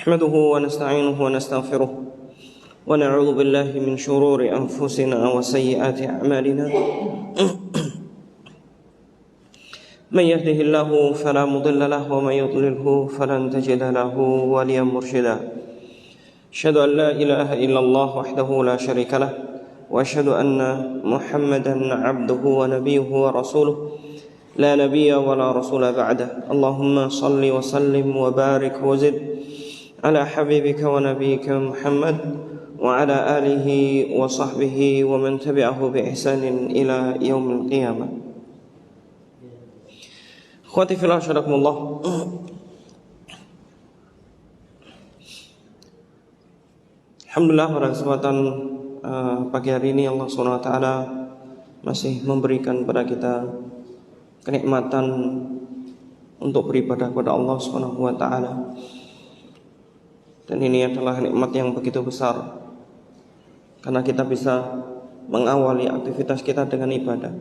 نحمده ونستعينه ونستغفره ونعوذ بالله من شرور أنفسنا وسيئات أعمالنا من يهده الله فلا مضل له ومن يضلله فلن تجد له وليا مرشدا أشهد أن لا إله إلا الله وحده لا شريك له وأشهد أن محمدا عبده ونبيه ورسوله لا نبي ولا رسول بعده اللهم صل وسلم وبارك وزد على حبيبك ونبيك محمد وعلى آله وصحبه ومن تبعه بإحسان إلى يوم القيامة. Akhwati fillah syadakumullah. Alhamdulillah pada kesempatan pagi hari ini Allah SWT masih memberikan kepada kita kenikmatan untuk beribadah kepada Allah SWT. Dan ini adalah nikmat yang begitu besar karena kita bisa mengawali aktivitas kita dengan ibadah.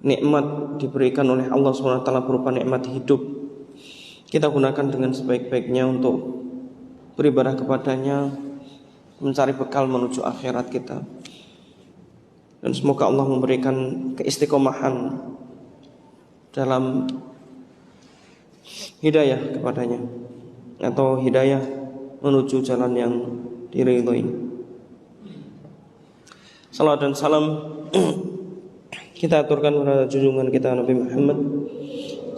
Nikmat diberikan oleh Allah SWT berupa nikmat hidup. Kita gunakan dengan sebaik-baiknya untuk beribadah kepadanya, mencari bekal menuju akhirat kita. Dan semoga Allah memberikan keistiqomahan dalam hidayah kepadanya atau hidayah menuju jalan yang diridhoi. Salawat dan salam kita aturkan kepada junjungan kita Nabi Muhammad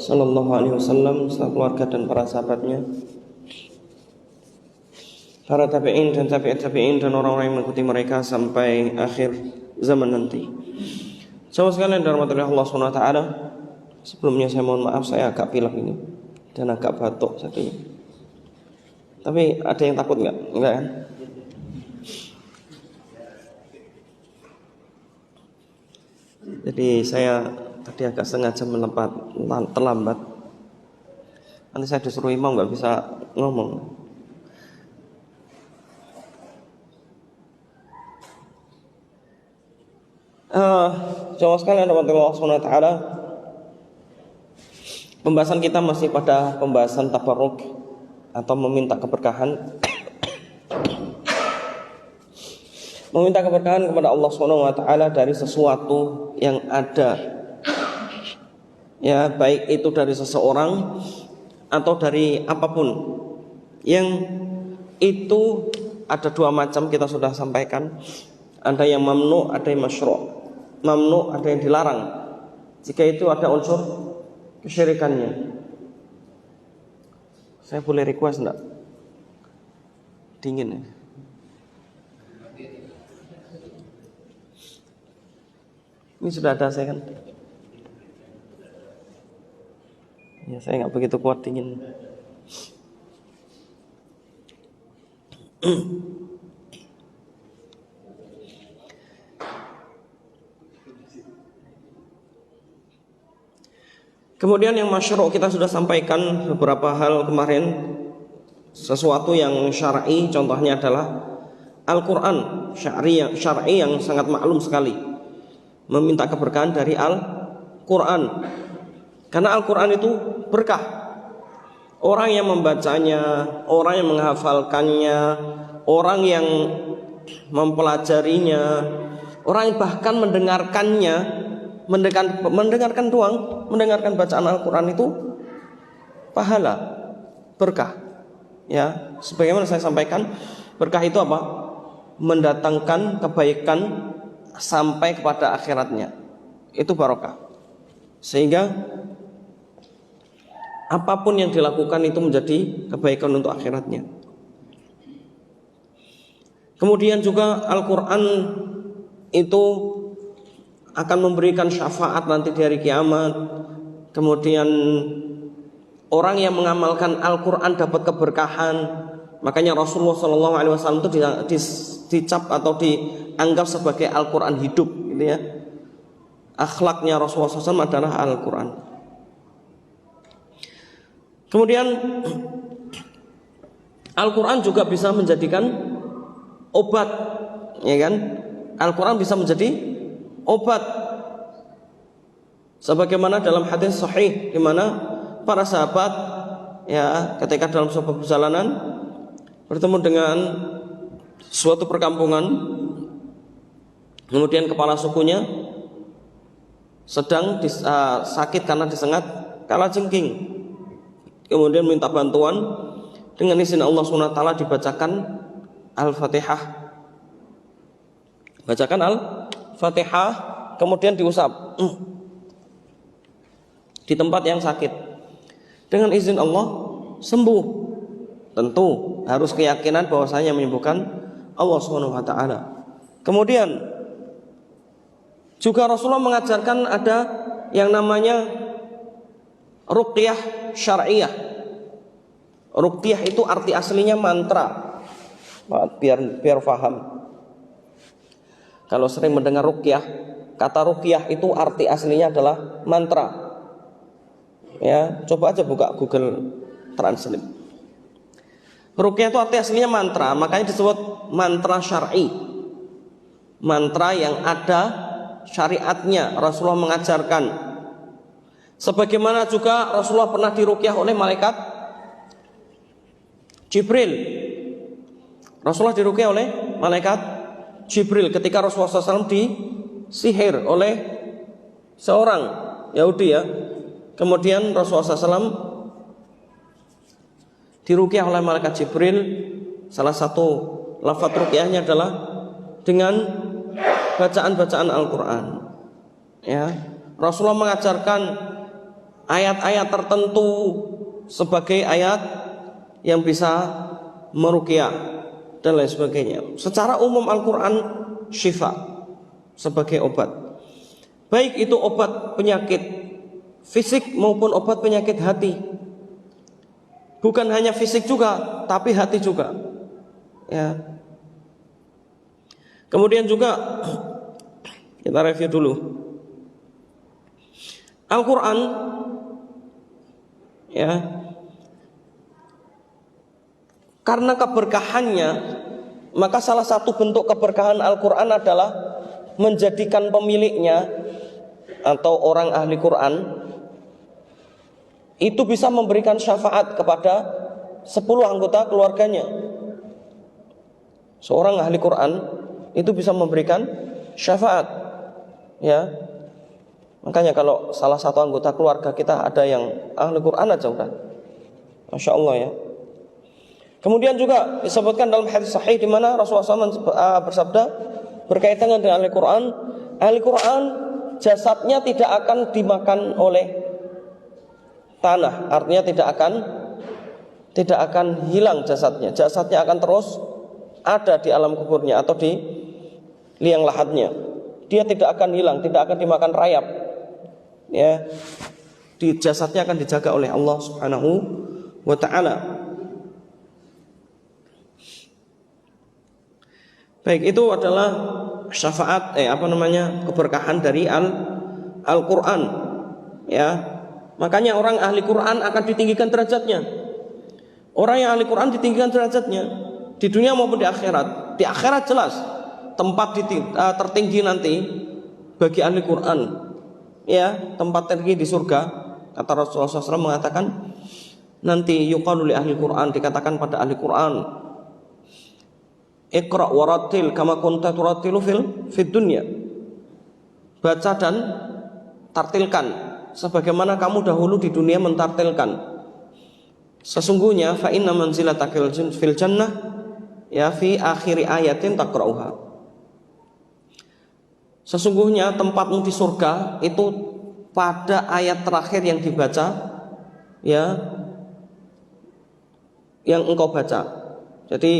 sallallahu alaihi wasallam, serta keluarga dan para sahabatnya, para tabi'in dan tabi'ut tabi'in dan orang-orang yang mengikuti mereka sampai akhir zaman nanti. Sahabat sekalian dirahmati Allah Subhanahu wa taala, sebelumnya saya mohon maaf saya agak pilek ini dan agak batuk jadinya. Tapi ada yang takut enggak? Enggak kan? Jadi saya tadi agak sengaja terlambat. Nanti saya disuruh imam enggak bisa ngomong. Jamaah sekalian Allah Subhanahu wa taala, pembahasan kita masih pada pembahasan tabarruk atau meminta keberkahan. Meminta keberkahan kepada Allah Subhanahu wa taala dari sesuatu yang ada. Ya, baik itu dari seseorang atau dari apapun. Yang itu ada dua macam, kita sudah sampaikan. Ada yang mamnu, ada yang masyru'. Mamnu ada yang dilarang jika itu ada unsur kesyirikannya. Saya boleh request enggak? Dingin ya. Ini sudah ada saya kan? Ya saya nggak begitu kuat dingin. Kemudian yang masyru' kita sudah sampaikan beberapa hal kemarin. Sesuatu yang syar'i, contohnya adalah Al-Quran syar'i yang sangat maklum sekali, meminta keberkahan dari Al-Quran. Karena Al-Quran itu berkah. Orang yang membacanya, orang yang menghafalkannya, orang yang mempelajarinya, orang yang bahkan mendengarkannya, mendengarkan doang, mendengarkan bacaan Al-Quran itu pahala, berkah. Ya, sebagaimana saya sampaikan, berkah itu apa? Mendatangkan kebaikan sampai kepada akhiratnya. Itu barokah. Sehingga apapun yang dilakukan itu menjadi kebaikan untuk akhiratnya. Kemudian juga Al-Quran itu akan memberikan syafaat nanti di hari kiamat. Kemudian orang yang mengamalkan Al-Quran dapat keberkahan. Makanya Rasulullah SAW itu dicap atau dianggap sebagai Al-Quran hidup, gitu ya. Akhlaknya Rasulullah SAW adalah Al-Quran. Kemudian Al-Quran juga bisa menjadikan obat, ya kan? Al-Quran bisa menjadi obat, sebagaimana dalam hadis sahih di mana para sahabat ya ketika dalam sebuah perjalanan bertemu dengan suatu perkampungan, kemudian kepala sukunya sedang sakit karena disengat kalajengking, kemudian minta bantuan. Dengan izin Allah SWT dibacakan Al-Fatihah, bacakan Al-Fatihah, kemudian diusap di tempat yang sakit. Dengan izin Allah sembuh. Tentu harus keyakinan bahwasanya menyembuhkan Allah SWT. Kemudian juga Rasulullah mengajarkan ada yang namanya ruqyah syar'iyah. Ruqyah itu arti aslinya mantra. Biar paham. Kalau sering mendengar ruqyah, kata ruqyah itu arti aslinya adalah mantra. Ya, coba aja buka Google Translate. Ruqyah itu arti aslinya mantra, makanya disebut mantra syar'i. Mantra yang ada syariatnya, Rasulullah mengajarkan. Sebagaimana juga Rasulullah pernah diruqyah oleh malaikat Jibril. Rasulullah diruqyah oleh malaikat Jibril ketika Rasulullah SAW disihir oleh seorang Yahudi ya. Kemudian Rasulullah SAW diruqyah oleh malaikat Jibril. Salah satu lafaz ruqyahnya adalah dengan bacaan-bacaan Al-Quran. Ya, Rasulullah mengajarkan ayat-ayat tertentu sebagai ayat yang bisa meruqyah dan lain sebagainya. Secara umum Al-Quran syifa, sebagai obat. Baik itu obat penyakit fisik maupun obat penyakit hati. Bukan hanya fisik juga, tapi hati juga. Ya. Kemudian juga kita review dulu. Al-Quran, ya, karena keberkahannya, maka salah satu bentuk keberkahan Al-Quran adalah menjadikan pemiliknya atau orang ahli Quran itu bisa memberikan syafaat kepada 10 anggota keluarganya. Seorang ahli Quran itu bisa memberikan syafaat, ya. Makanya kalau salah satu anggota keluarga kita ada yang ahli Quran aja udah, Masya Allah ya. Kemudian juga disebutkan dalam hadis sahih di mana Rasulullah SAW bersabda berkaitan dengan ahli Quran jasadnya tidak akan dimakan oleh tanah, artinya tidak akan hilang jasadnya akan terus ada di alam kuburnya atau di liang lahatnya. Dia tidak akan hilang, tidak akan dimakan rayap. Ya, di jasadnya akan dijaga oleh Allah Subhanahu wa taala. Baik, itu adalah syafaat keberkahan dari Al-Qur'an. Ya. Makanya orang ahli Quran akan ditinggikan derajatnya. Orang yang ahli Quran ditinggikan derajatnya di dunia maupun di akhirat. Di akhirat jelas tempat tertinggi nanti bagi ahli Quran. Ya, tempat tertinggi di surga. Kata Rasulullah SAW mengatakan nanti yuqalu li ahli Quran, dikatakan pada ahli Quran, Iqra warattil kama kunta turattilu fid dunya. Baca dan tartilkan sebagaimana kamu dahulu di dunia mentartilkan. Sesungguhnya fa inna manzilataka fil jannah ya fi akhiri ayatin taqra'uha. Sesungguhnya tempatmu di surga itu pada ayat terakhir yang dibaca, ya, yang engkau baca. Jadi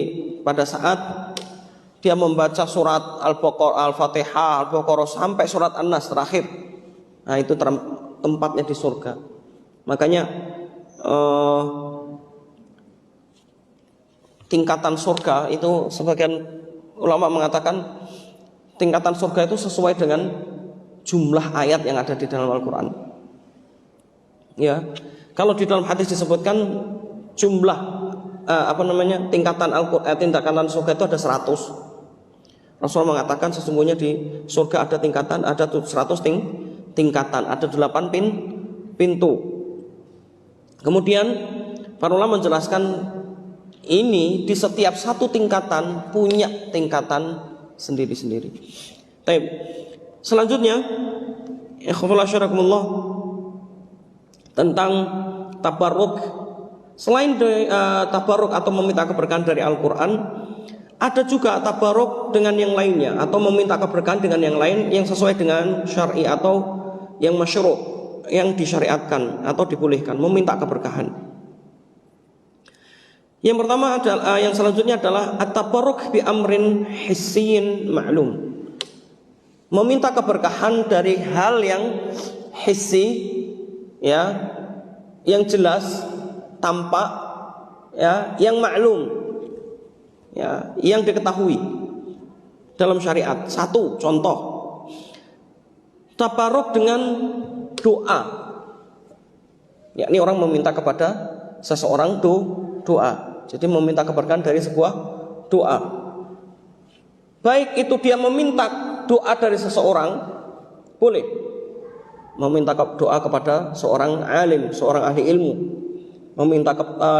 pada saat dia membaca surat Al-Baqarah, Al-Fatihah, Al-Baqarah sampai surat An-Nas terakhir, nah itu tempatnya di surga. Makanya tingkatan surga itu sebagian ulama mengatakan tingkatan surga itu sesuai dengan jumlah ayat yang ada di dalam Al-Quran. Ya, kalau di dalam hadis disebutkan jumlah tingkatan Al-Quran, tingkatan surga itu ada 100. Rasulullah mengatakan sesungguhnya di surga ada tingkatan, ada 100 tingkatan, ada 8 pintu. Kemudian Para ulama menjelaskan ini di setiap satu tingkatan punya tingkatan sendiri-sendiri. Baik. Selanjutnya, ikhwallah syarakumullah, tentang tabarruk. Selain dari tabarruk atau meminta keberkahan dari Al-Quran, ada juga tabarruk dengan yang lainnya atau meminta keberkahan dengan yang lain yang sesuai dengan syar'i atau yang masyru', yang disyariatkan atau dibolehkan, meminta keberkahan. Yang pertama adalah yang selanjutnya adalah at-tabarruk bi amrin hissiyin ma'lum. Meminta keberkahan dari hal yang hissi, ya, yang jelas, tampak, ya, yang maklum, ya, yang diketahui dalam syariat. Satu contoh, tabarruk dengan doa. Yakni orang meminta kepada seseorang doa. Jadi meminta keberkahan dari sebuah doa. Baik itu dia meminta doa dari seseorang, boleh. Meminta doa kepada seorang alim, seorang ahli ilmu, meminta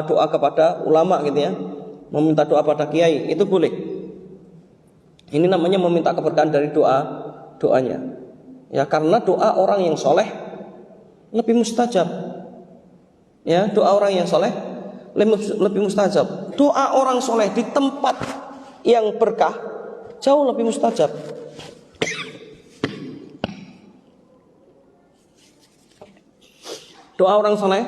doa kepada ulama gitu ya, meminta doa pada kiai, itu boleh. Ini namanya meminta keberkahan dari doanya. Ya, karena doa orang yang soleh lebih mustajab. Ya, doa orang yang soleh lebih mustajab. Doa orang soleh di tempat yang berkah jauh lebih mustajab. Doa orang soleh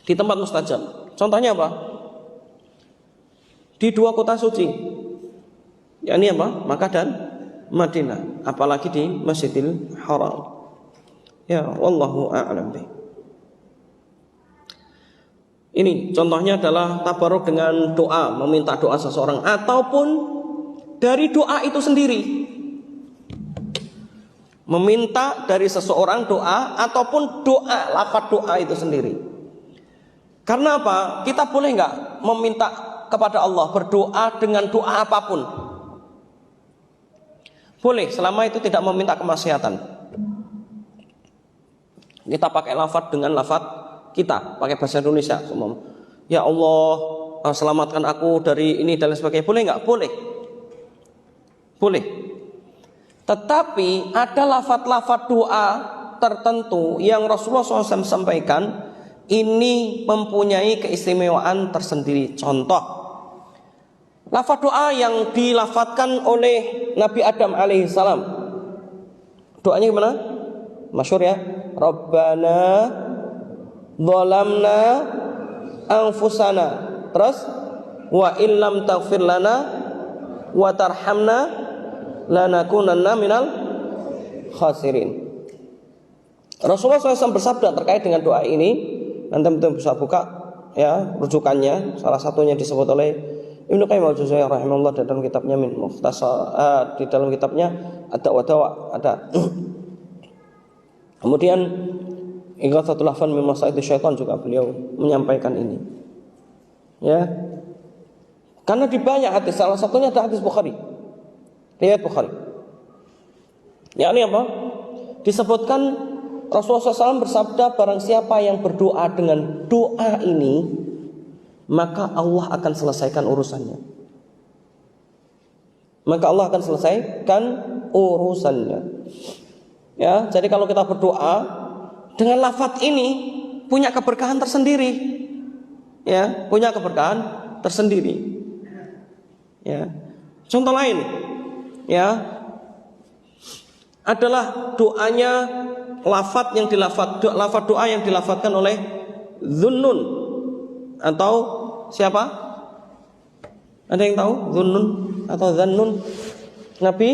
di tempat mustajab. Contohnya apa? Di dua kota suci, yakni apa? Makkah dan Madinah. Apalagi di Masjidil Haram. Ya, wallahu a'lam bih. Ini contohnya adalah tabarruk dengan doa, meminta doa seseorang ataupun dari doa itu sendiri. Meminta dari seseorang doa ataupun doa, lafaz doa itu sendiri. Karena apa? Kita boleh nggak meminta kepada Allah, berdoa dengan doa apapun? Boleh, selama itu tidak meminta kemaksiatan. Kita pakai lafaz dengan lafaz kita, pakai bahasa Indonesia. Ya Allah, selamatkan aku dari ini dan lain sebagainya. Boleh nggak? Boleh. Boleh. Tetapi ada lafaz-lafaz doa tertentu yang Rasulullah SAW sampaikan, ini mempunyai keistimewaan tersendiri. Contoh, lafaz doa yang dilafadzkan oleh Nabi Adam alaihissalam. Doanya gimana? Masyhur ya. Rabbana zalamna anfusana. Terus wa illam taghfir lana wa tarhamna lanakunanna minal khasirin. Rasulullah SAW bersabda terkait dengan doa ini. Nanti kita bisa buka ya rujukannya. Salah satunya disebut oleh Ibnu Qayyim al-Jauziyah rahimahullah dalam kitabnya Min Mukhtasar, di dalam kitabnya Ad-Dawa ada. Kemudian Ighatsatul Lahfan min Masaidis Syaitan juga beliau menyampaikan ini. Ya. Karena di banyak hadis, salah satunya ada hadis Bukhari. Riwayat Bukhari. Ya, ini apa? Disebutkan Rasulullah SAW bersabda, barang siapa yang berdoa dengan doa ini, maka Allah akan selesaikan urusannya. Maka Allah akan selesaikan urusannya. Ya, jadi kalau kita berdoa dengan lafaz ini punya keberkahan tersendiri. Ya, punya keberkahan tersendiri. Ya. Contoh lain, ya, adalah doanya lafaz doa yang dilafadzkan oleh Zunnun atau siapa? Ada yang tahu Zunnun atau Zannun? Nabi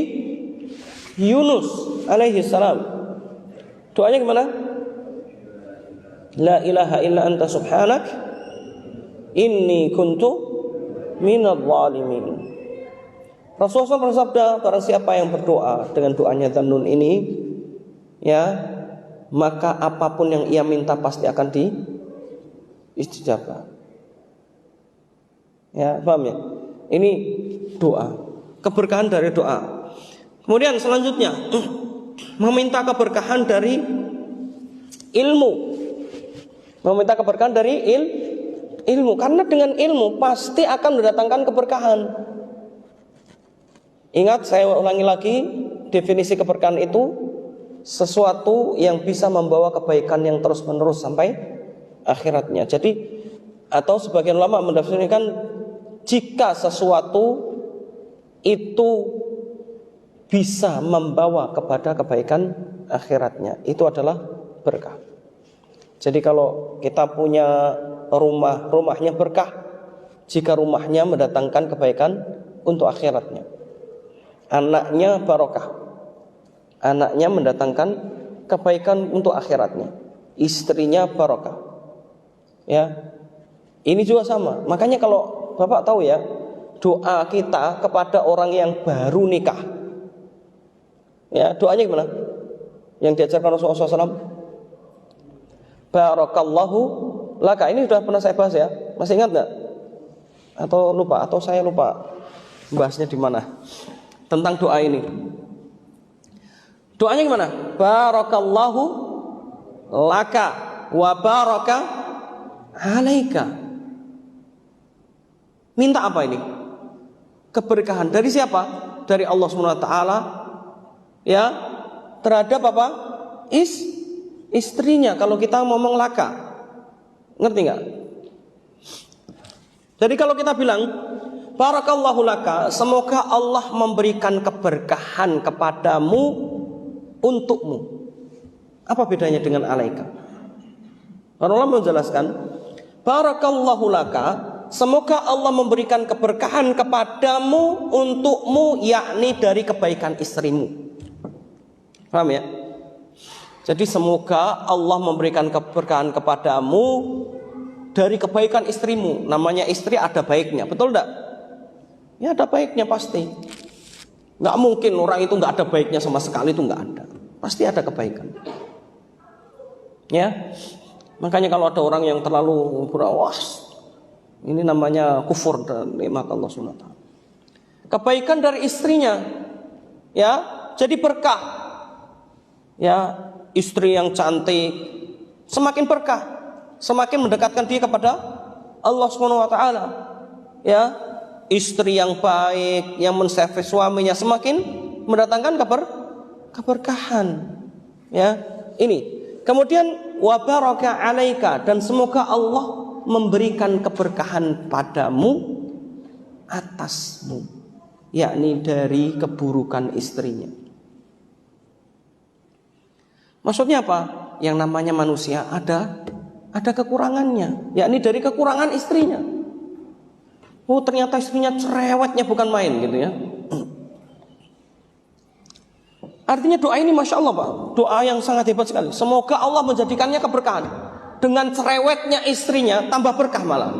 Yunus alaihi salam. Doanya gimana? La ilaha illa anta subhanak inni kuntu minadh dhalimin. Rasulullah SAW bersabda, barang siapa yang berdoa dengan doanya Zannun ini, ya, maka apapun yang ia minta pasti akan diistijabah. Ya, paham ya? Ini doa, keberkahan dari doa. Kemudian selanjutnya meminta keberkahan dari ilmu. Meminta keberkahan dari ilmu, karena dengan ilmu pasti akan mendatangkan keberkahan. Ingat, saya ulangi lagi, definisi keberkahan itu sesuatu yang bisa membawa kebaikan yang terus-menerus sampai akhiratnya. Jadi, atau sebagian ulama mendefinisikan, jika sesuatu itu bisa membawa kepada kebaikan akhiratnya, itu adalah berkah. Jadi kalau kita punya rumah, rumahnya berkah jika rumahnya mendatangkan kebaikan untuk akhiratnya. Anaknya barokah, anaknya mendatangkan kebaikan untuk akhiratnya. Istrinya barokah. Ya, ini juga sama. Makanya kalau Bapak tahu ya, doa kita kepada orang yang baru nikah, ya, doanya gimana? Yang diajarkan Rasulullah SAW, barakallahu laka. Ini sudah pernah saya bahas ya. Masih ingat nggak? Atau lupa? Atau saya lupa bahasnya di mana? Tentang doa ini. Doanya gimana? Barakallahu laka wa baraka alaika. Minta apa ini? Keberkahan dari siapa? Dari Allah SWT, ya, terhadap apa? Istrinya. Kalau kita ngomong laka, ngerti nggak? Jadi kalau kita bilang barakallahu laka, semoga Allah memberikan keberkahan kepadamu, untukmu. Apa bedanya dengan alaika? Allah menjelaskan, barakallahu laka, semoga Allah memberikan keberkahan kepadamu, untukmu, yakni dari kebaikan istrimu. Paham ya? Jadi semoga Allah memberikan keberkahan kepadamu dari kebaikan istrimu. Namanya istri ada baiknya, betul enggak? Ya ada baiknya pasti. Nggak mungkin orang itu nggak ada baiknya sama sekali, itu nggak ada. Pasti ada kebaikan. Ya, makanya kalau ada orang yang terlalu berawas, ini namanya kufur dan nikmat Allah SWT. Kebaikan dari istrinya, ya, jadi berkah. Ya, istri yang cantik semakin berkah, semakin mendekatkan dia kepada Allah SWT. Ya, istri yang baik, yang menservis suaminya, semakin mendatangkan keberkahan. Ya, ini. Kemudian wa baraka alaika, dan semoga Allah memberikan keberkahan padamu atasmu, yakni dari keburukan istrinya. Maksudnya apa? Yang namanya manusia ada kekurangannya, yakni dari kekurangan istrinya. Oh, ternyata istrinya cerewetnya bukan main gitu ya. Artinya doa ini Masya Allah Pak, doa yang sangat hebat sekali. Semoga Allah menjadikannya keberkahan. Dengan cerewetnya istrinya tambah berkah malah.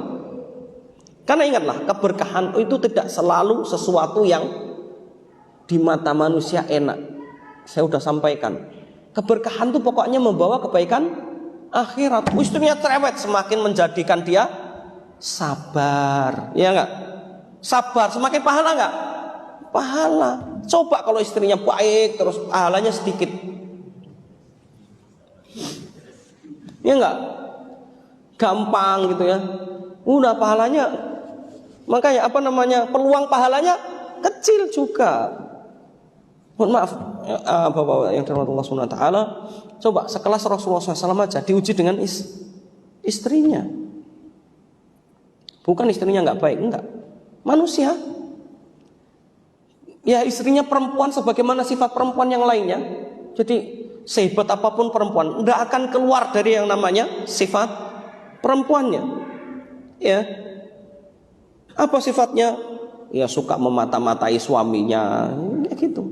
Karena ingatlah, keberkahan itu tidak selalu sesuatu yang di mata manusia enak. Saya sudah sampaikan, keberkahan itu pokoknya membawa kebaikan akhirat. Istrinya cerewet semakin menjadikan dia sabar, ya enggak? Sabar semakin pahala enggak? Pahala. Coba kalau istrinya baik terus pahalanya sedikit, ya enggak? Gampang gitu ya. Udah pahalanya, makanya apa namanya, peluang pahalanya kecil juga. Mohon maaf, Bapak yang dirahmati Allah SWT, coba sekelas Rasulullah SAW aja diuji dengan istrinya. Bukan istrinya nggak baik, enggak. Manusia. Ya istrinya perempuan sebagaimana sifat perempuan yang lainnya. Jadi sehebat apapun perempuan, enggak akan keluar dari yang namanya sifat perempuannya. Ya. Apa sifatnya? Ya suka memata-matai suaminya, ya gitu.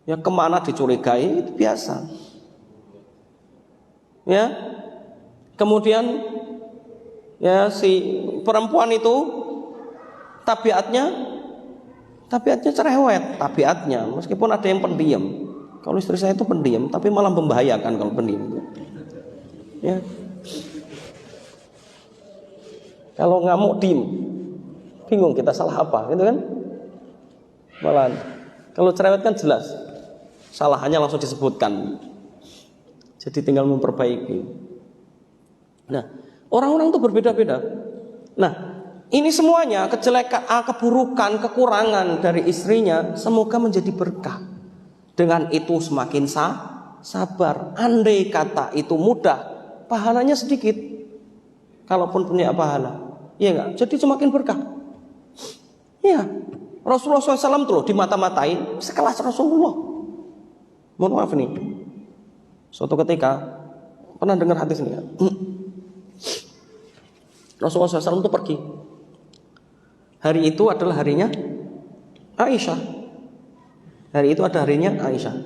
Ya kemana dicurigai itu biasa. Ya. Kemudian ya si perempuan itu tabiatnya cerewet, tabiatnya, meskipun ada yang pendiam. Kalau istri saya itu pendiam, tapi malah membahayakan kalau pendiam. Ya. Kalau ngamuk diem, bingung kita salah apa, gitu kan? Malah kalau cerewet kan jelas, salahannya langsung disebutkan. Jadi tinggal memperbaiki. Nah, orang-orang itu berbeda-beda. Nah, ini semuanya kejelekan, keburukan, kekurangan dari istrinya semoga menjadi berkah. Dengan itu semakin sabar. Andai kata itu mudah, pahalanya sedikit. Kalaupun punya pahala, iya enggak? Jadi semakin berkah. Iya. Rasulullah SAW tuh dimata-matain sekelas Rasulullah. Mohon maaf nih. Suatu ketika pernah dengar hadis ini ya? Rasulullah SAW itu pergi. Hari itu adalah harinya Aisyah. Hari itu ada harinya Aisyah.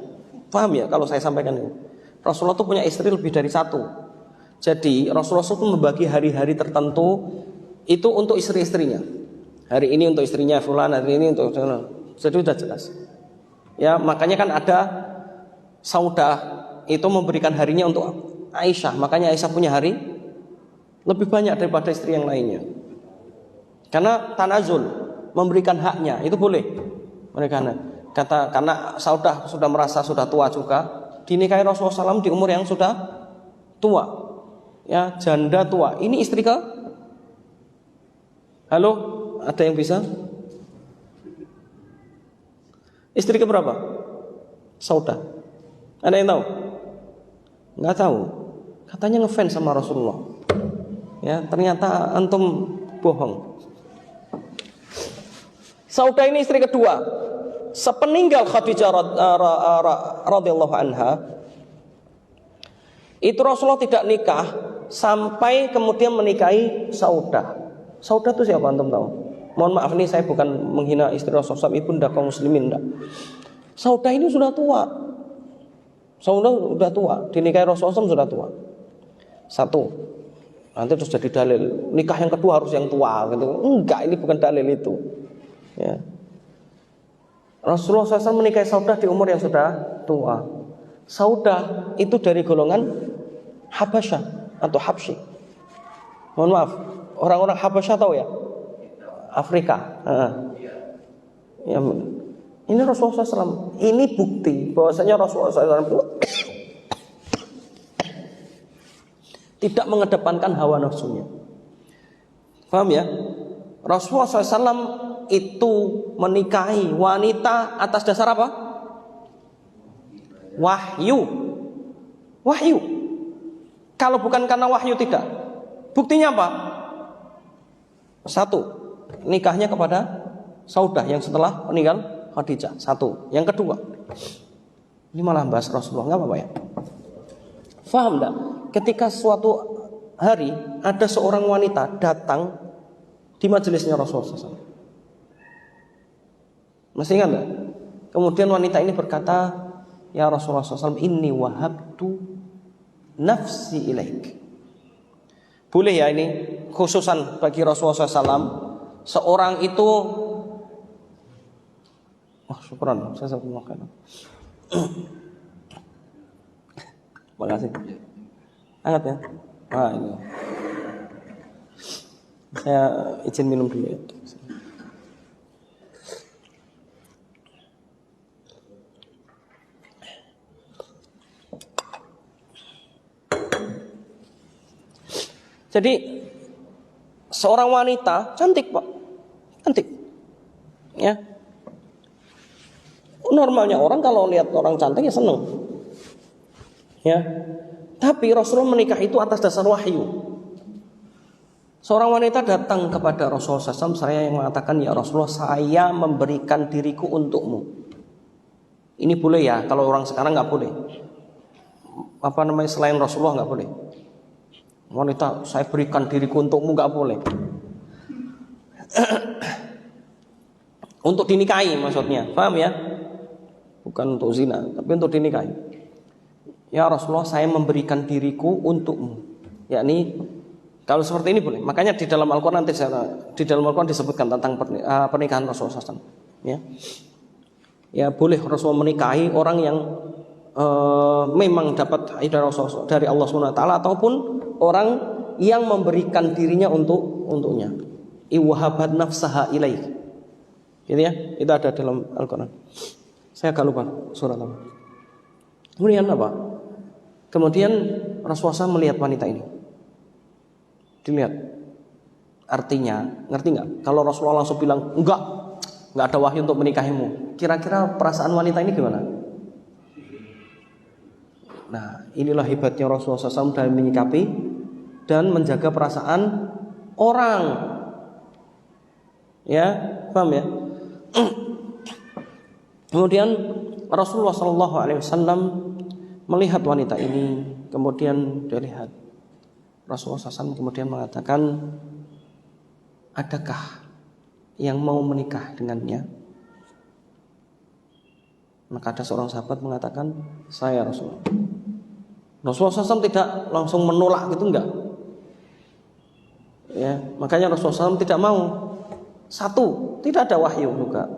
Paham ya kalau saya sampaikan ini? Rasulullah itu punya istri lebih dari satu. Jadi Rasulullah itu membagi hari-hari tertentu itu untuk istri-istrinya. Hari ini untuk istrinya fulan, hari ini untuk fulan. Jadi sudah jelas. Ya, makanya kan ada Saudah itu memberikan harinya untuk Aisyah. Makanya Aisyah punya hari lebih banyak daripada istri yang lainnya. Karena tanazul, memberikan haknya itu boleh. Mereka karena Saudah sudah merasa sudah tua juga, dinikahi Rasulullah SAW di umur yang sudah tua. Ya, janda tua. Ini istri ke? Halo, ada yang bisa? Istri ke berapa? Saudah. Ada yang tahu? Nggak tahu. Katanya ngefans sama Rasulullah. Ya, ternyata antum bohong. Saudah ini istri kedua. Sepeninggal Khadijah radhiyallahu anha, itu Rasulullah tidak nikah sampai kemudian menikahi Saudah. Saudah itu siapa antum tahu? Mohon maaf nih, saya bukan menghina istri Rasulullah SAW, ibunda kaum muslimin enggak. Saudah ini sudah tua. Saudah sudah tua, dinikahi Rasulullah SAW sudah tua. Satu. Nanti terus jadi dalil nikah yang kedua harus yang tua gitu. Enggak, ini bukan dalil itu. Ya. Rasulullah SAW menikahi Saudah di umur yang sudah tua. Saudah itu dari golongan Habasyah atau Habsyi. Mohon maaf, orang-orang Habasyah tahu ya? Afrika. Ya, ini Rasulullah SAW. Ini bukti bahwasanya Rasulullah SAW tidak mengedepankan hawa nafsunya. Paham ya? Rasulullah SAW itu menikahi wanita atas dasar apa? Wahyu. Wahyu. Kalau bukan karena wahyu tidak. Buktinya apa? Satu, nikahnya kepada Saudah yang setelah meninggal Khadijah. Satu. Yang kedua, ini malah bahas Rasulullah, nggak apa-apa ya? Faham enggak? Ketika suatu hari ada seorang wanita datang di majelisnya Rasulullah SAW. Masih ingat enggak? Kemudian wanita ini berkata, ya Rasulullah SAW, inni wahabtu nafsi ilaik. Boleh ya ini khususan bagi Rasulullah SAW. Seorang itu, syukuran, saya sampai makan. Terima kasih. Hangat ya. Ini. Saya izin minum dulu ya. Jadi seorang wanita cantik, Pak. Cantik. Ya. Normalnya orang kalau lihat orang cantik ya seneng. Ya. Tapi Rasulullah menikah itu atas dasar wahyu. Seorang wanita datang kepada Rasulullah SAW, saya yang mengatakan, ya Rasulullah, saya memberikan diriku untukmu. Ini boleh ya, kalau orang sekarang nggak boleh. Apa namanya, selain Rasulullah nggak boleh. Wanita, saya berikan diriku untukmu, nggak boleh. Untuk dinikahi maksudnya, paham ya? Bukan untuk zina, tapi untuk dinikahi. Ya Rasulullah, saya memberikan diriku untukmu. Yakni kalau seperti ini boleh. Makanya di dalam Al-Quran disebutkan tentang pernikahan Rasulullah SAW. Ya boleh Rasulullah menikahi orang yang memang dapat hidayah Rasulullah dari Allah SWT, ataupun orang yang memberikan dirinya untuknya. Iwahabat nafsaha ilaih. Gitu ya, itu ada dalam Al-Quran. Saya agak lupa surat apa. Kemudian apa? Kemudian Rasulullah SAW melihat wanita ini. Dilihat artinya, ngerti nggak? Kalau Rasulullah langsung bilang enggak ada wahyu untuk menikahimu, kira-kira perasaan wanita ini gimana? Nah, inilah hebatnya Rasulullah SAW dalam menyikapi dan menjaga perasaan orang. Ya, paham ya? Kemudian Rasulullah SAW melihat wanita ini, kemudian dia lihat. Rasulullah SAW kemudian mengatakan, adakah yang mau menikah dengannya? Maka ada seorang sahabat mengatakan, saya Rasulullah. Rasulullah SAW tidak langsung menolak gitu, enggak. Ya, makanya Rasulullah SAW tidak mau. Satu, tidak ada wahyu juga.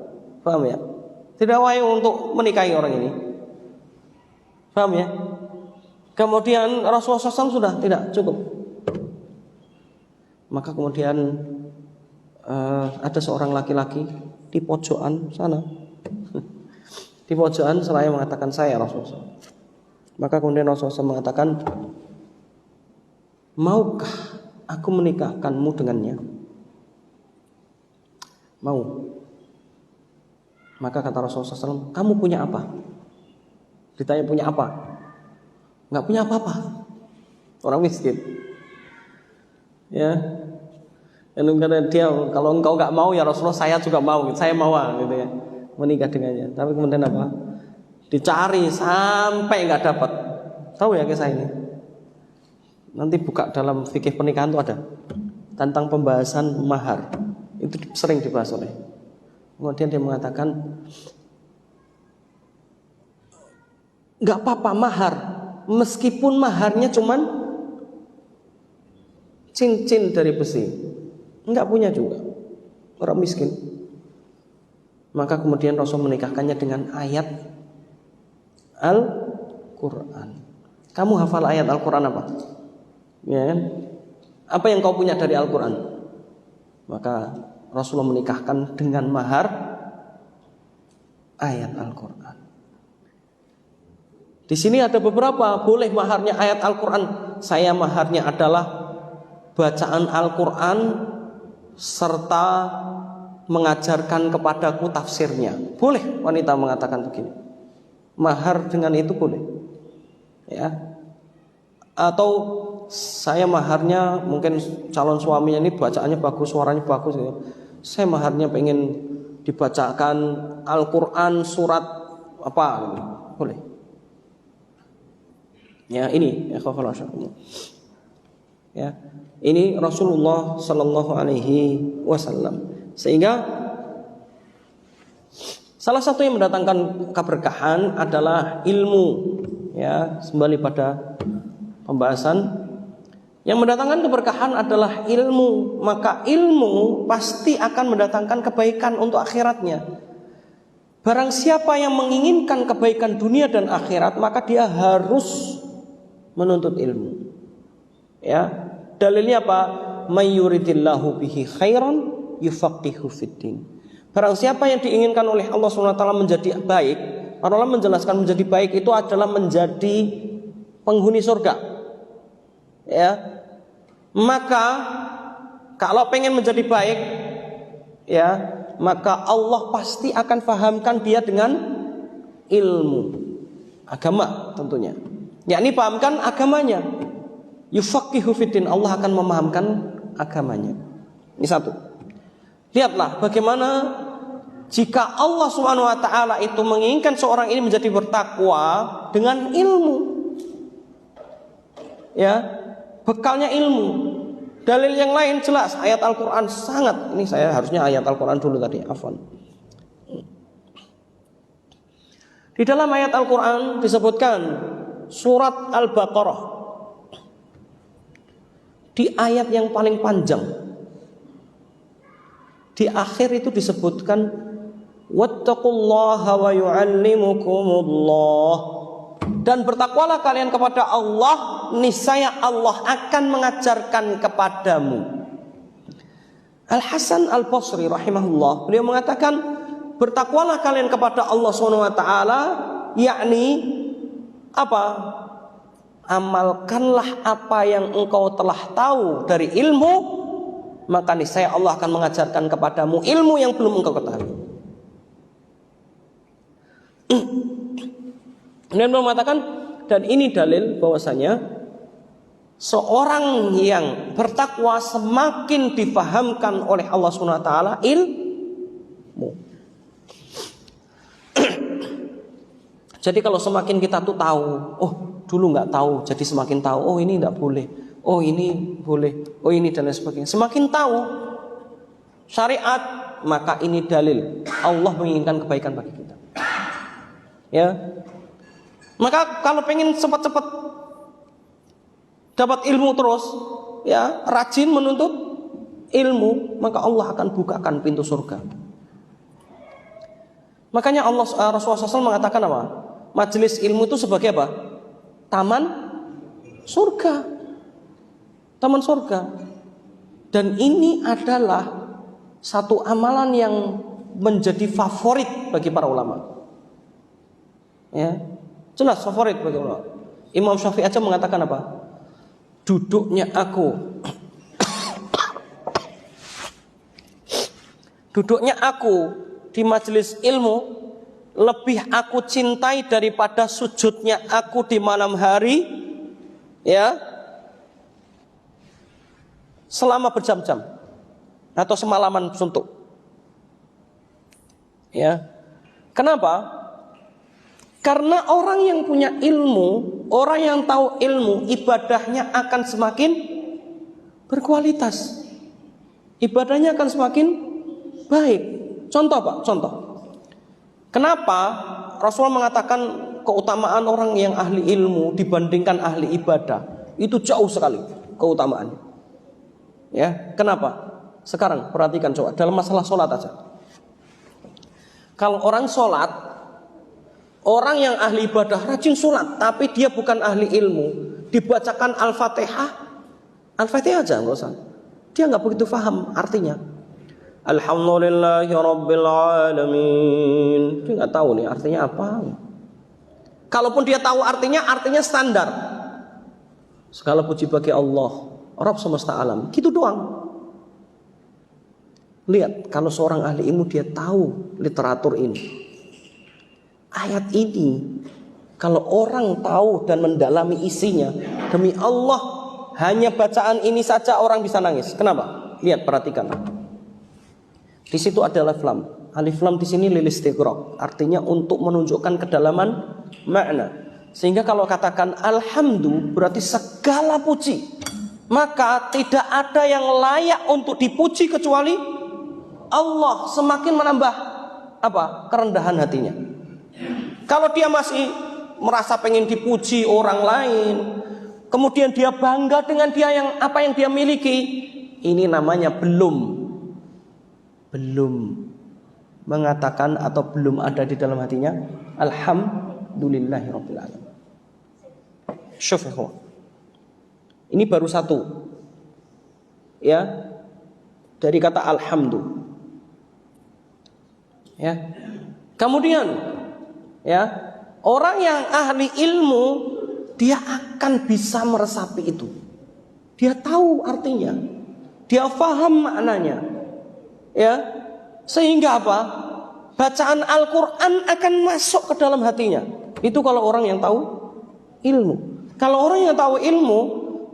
Paham ya? Tidak wahyu untuk menikahi orang ini. Paham ya? Kemudian Rasulullah SAW sudah tidak cukup. Maka kemudian ada seorang laki-laki di pojokan sana, di pojokan seraya mengatakan, saya Rasulullah SAW. Maka kemudian Rasulullah SAW mengatakan, maukah aku menikahkanmu dengannya? Mau. Maka kata Rasulullah SAW, kamu punya apa? Ditanya punya apa? Nggak punya apa-apa. Orang miskin. Ya, karena dia, kalau engkau nggak mau ya Rasulullah, saya juga mau, saya mau gitu ya, menikah dengannya. Tapi kemudian apa? Dicari sampai nggak dapat. Tahu ya kisah ini? Nanti buka dalam fikih pernikahan itu ada tentang pembahasan mahar. Itu sering dibahas oleh. Kemudian dia mengatakan, nggak apa-apa mahar, meskipun maharnya cuman cincin dari besi, enggak punya juga, orang miskin. Maka kemudian Rasul menikahkannya dengan ayat Al-Quran. Kamu hafal ayat Al-Quran apa? Ya kan? Apa yang kau punya dari Al-Quran? Maka Rasulullah menikahkan dengan mahar ayat Al-Quran. Di sini ada beberapa, boleh maharnya ayat Al-Quran. Saya maharnya adalah bacaan Al-Quran serta mengajarkan kepadaku tafsirnya. Boleh wanita mengatakan begini. Mahar dengan itu boleh. Ya. Atau saya maharnya, mungkin calon suaminya ini bacaannya bagus, suaranya bagus ya. Saya maharnya pengen dibacakan Al-Quran surat apa gitu. Boleh. Ya, ini ya, ya. Ini Rasulullah Sallallahu Alaihi Wasallam. Sehingga salah satu yang mendatangkan keberkahan adalah ilmu. Ya, kembali pada pembahasan, yang mendatangkan keberkahan adalah ilmu. Maka ilmu pasti akan mendatangkan kebaikan untuk akhiratnya. Barang siapa yang menginginkan kebaikan dunia dan akhirat, maka dia harus menuntut ilmu. Ya. Dalilnya apa? May yuridillahu bihi khairan yufaqihu fiddin. Barang siapa yang diinginkan oleh Allah SWT menjadi baik, para ulama menjelaskan menjadi baik itu adalah menjadi penghuni surga. Ya. Maka kalau pengen menjadi baik, ya, maka Allah pasti akan fahamkan dia dengan ilmu agama tentunya. Yakni pahamkan agamanya. Yufaqihu fiddin, Allah akan memahamkan agamanya. Ini satu. Lihatlah bagaimana jika Allah SWT itu menginginkan seorang ini menjadi bertakwa dengan ilmu. Ya, bekalnya ilmu. Dalil yang lain jelas, ayat Al-Quran sangat. Ini saya harusnya ayat Al-Quran dulu tadi, afwan. Di dalam ayat Al-Quran disebutkan surat Al-Baqarah. Di ayat yang paling panjang, di akhir itu disebutkan wattaqullaha wa yu'allimukumullah, dan bertakwalah kalian kepada Allah, niscaya Allah akan mengajarkan kepadamu. Al-Hasan Al-Basri rahimahullah, beliau mengatakan bertakwalah kalian kepada Allah SWT, yakni apa? amalkanlah apa yang engkau telah tahu dari ilmu, maka niscaya Allah akan mengajarkan kepadamu ilmu yang belum engkau ketahui. Dan beliau mengatakan, dan ini dalil bahwasanya seorang yang bertakwa semakin difahamkan oleh Allah SWT ilmu. Jadi kalau semakin kita tuh tahu, oh dulu nggak tahu, jadi semakin tahu, oh ini nggak boleh, oh ini boleh, oh ini dan lain sebagainya. Semakin tahu syariat, maka ini dalil Allah menginginkan kebaikan bagi kita. Ya, maka kalau pengen cepat-cepat dapat ilmu terus, ya rajin menuntut ilmu, maka Allah akan bukakan pintu surga. Makanya Rasulullah SAW mengatakan apa? Majelis ilmu itu sebagai apa? Taman surga. Taman surga. Dan ini adalah satu amalan yang menjadi favorit bagi para ulama. Ya, jelas favorit bagi ulama. Imam Syafi'i aja mengatakan apa? Duduknya aku di majelis ilmu lebih aku cintai daripada sujudnya aku di malam hari, ya, selama berjam-jam atau semalaman suntuk. Ya, kenapa? Karena orang yang punya ilmu, orang yang tahu ilmu, ibadahnya akan semakin berkualitas. Ibadahnya akan semakin baik. Contoh Pak, contoh. Kenapa Rasulullah mengatakan keutamaan orang yang ahli ilmu dibandingkan ahli ibadah? Itu jauh sekali keutamaannya. Ya, kenapa? Sekarang perhatikan coba dalam masalah sholat aja. Kalau orang sholat, orang yang ahli ibadah rajin sholat, tapi dia bukan ahli ilmu, dibacakan Al-Fatihah, Al-Fatihah aja nggak usah. Dia nggak begitu paham artinya. Alhamdulillahi Rabbil Alamin. Dia nggak tahu nih artinya apa. Kalaupun dia tahu artinya standar. Segala puji bagi Allah, Rabb semesta alam. Gitu doang. Lihat, kalau seorang ahli ilmu dia tahu literatur ini. Ayat ini, kalau orang tahu dan mendalami isinya, demi Allah, hanya bacaan ini saja orang bisa nangis. Kenapa? Lihat, perhatikan. Di situ ada alif lam. Alif lam di sini lil istighraq, artinya untuk menunjukkan kedalaman makna. Sehingga kalau katakan alhamdulillah berarti segala puji. Maka tidak ada yang layak untuk dipuji kecuali Allah. Semakin menambah apa? Kerendahan hatinya. Kalau dia masih merasa pengen dipuji orang lain, kemudian dia bangga dengan dia yang apa yang dia miliki, ini namanya belum mengatakan atau belum ada di dalam hatinya alhamdulillahirabbil alamin. Syuf ya. Ini baru satu. Ya. Dari kata alhamdulillah. Ya. Kemudian ya, orang yang ahli ilmu dia akan bisa meresapi itu. Dia tahu artinya. Dia paham maknanya. Ya, sehingga apa? Bacaan Al-Quran akan masuk ke dalam hatinya. Itu kalau orang yang tahu ilmu. Kalau orang yang tahu ilmu,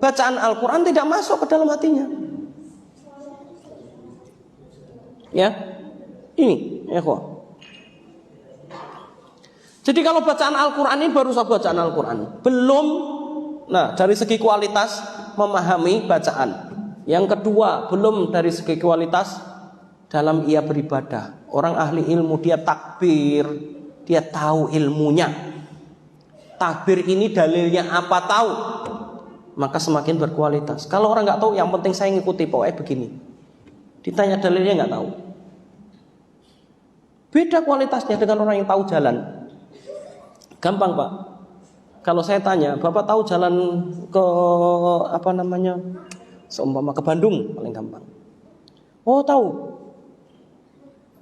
bacaan Al-Quran tidak masuk ke dalam hatinya. Ya, ini ya kok. Jadi kalau bacaan Al-Quran ini baru saja bacaan Al-Quran, belum. Nah, dari segi kualitas memahami bacaan. Yang kedua, belum dari segi kualitas dalam ia beribadah. Orang ahli ilmu dia takbir, dia tahu ilmunya. Takbir ini dalilnya apa tahu, maka semakin berkualitas. Kalau orang nggak tahu, yang penting saya ngikuti pokoknya begini. Ditanya dalilnya nggak tahu. Beda kualitasnya dengan orang yang tahu jalan. Gampang Pak. Kalau saya tanya, Bapak tahu jalan ke apa namanya? Seumpama ke Bandung paling gampang. Oh tahu.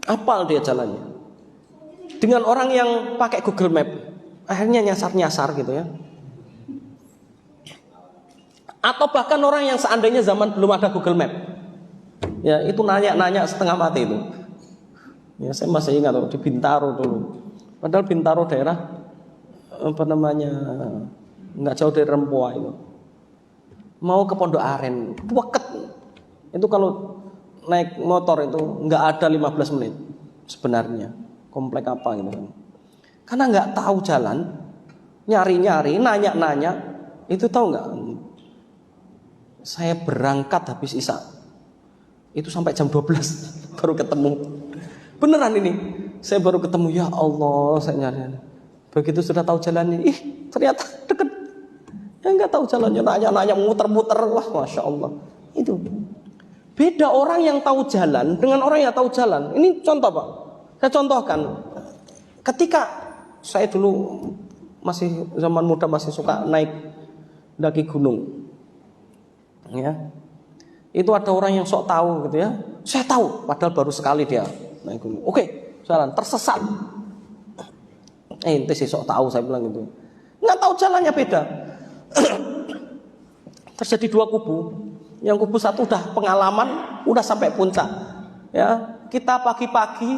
Apal dia jalannya. Dengan orang yang pakai Google Map, akhirnya nyasar-nyasar gitu ya. Atau bahkan orang yang seandainya zaman belum ada Google Map, ya itu nanya setengah mati itu. Ya saya masih ingat di Bintaro dulu. Padahal Bintaro daerah nggak jauh dari Rempoa itu. Mau ke Pondok Aren, weket. Itu kalau naik motor itu nggak ada 15 menit sebenarnya. Komplek apa gitu kan. Karena nggak tahu jalan, nyari-nyari, nanya-nanya, itu tahu nggak? Saya berangkat habis Isya, itu sampai jam 12 baru ketemu. Beneran ini, saya baru ketemu. Ya Allah, saya nyari. Begitu sudah tahu jalannya, ternyata deket. Ya nggak tahu jalannya, nanya-nanya, muter-muter, wah masya Allah. Itu beda orang yang tahu jalan dengan orang yang tahu jalan. Ini contoh Pak, saya contohkan. Ketika saya dulu masih zaman muda masih suka naik daki gunung, ya itu ada orang yang sok tahu gitu ya. Saya tahu, padahal baru sekali dia naik gunung. Oke, jalan tersesat. Ente sih sok tahu, saya bilang gitu. Nggak tahu jalannya beda. Terjadi dua kubu. Yang kubu satu udah pengalaman, udah sampai puncak. Ya, kita pagi-pagi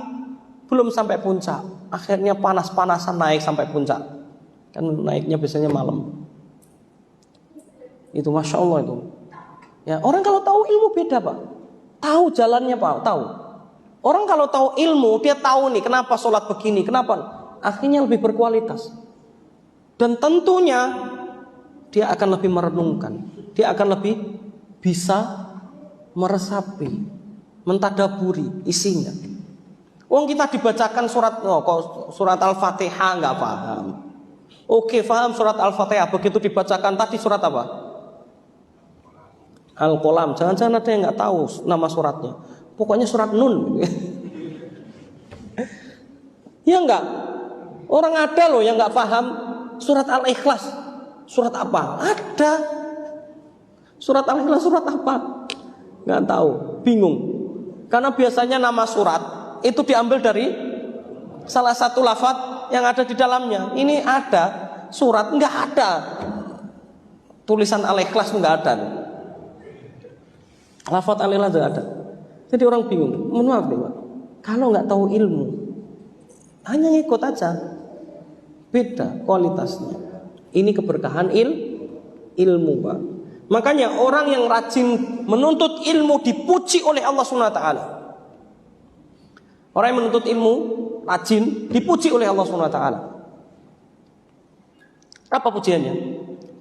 belum sampai puncak. Akhirnya panas-panasan naik sampai puncak. Kan naiknya biasanya malam. Itu masya Allah itu. Ya, orang kalau tahu ilmu beda Pak. Tahu jalannya Pak, tahu. Orang kalau tahu ilmu, dia tahu nih kenapa sholat begini, kenapa. Akhirnya lebih berkualitas. Dan tentunya dia akan lebih merenungkan. Dia akan lebih bisa meresapi, mentadaburi isinya. Wong kita dibacakan surat Al-Fatihah nggak paham. Oke, paham surat Al-Fatihah. Begitu dibacakan tadi surat apa? Al-Qalam. Jangan-jangan ada yang nggak tahu nama suratnya. Pokoknya surat Nun. Ya enggak? Orang ada loh yang nggak paham surat Al-Ikhlas. Surat apa? Ada. Surat Al-Ikhlas surat apa? Nggak tahu, bingung. Karena biasanya nama surat itu diambil dari salah satu lafaz yang ada di dalamnya. Ini ada surat, nggak ada tulisan Al-Ikhlas, nggak ada. Lafaz Al-Ikhlas nggak ada. Jadi orang bingung. Mohon maaf nih Pak, kalau nggak tahu ilmu, hanya ngikut aja. Beda kualitasnya. Ini keberkahan ilmu Pak. Makanya orang yang rajin menuntut ilmu dipuji oleh Allah Subhanahu wa taala. Orang yang menuntut ilmu rajin dipuji oleh Allah Subhanahu wa taala. Apa pujiannya?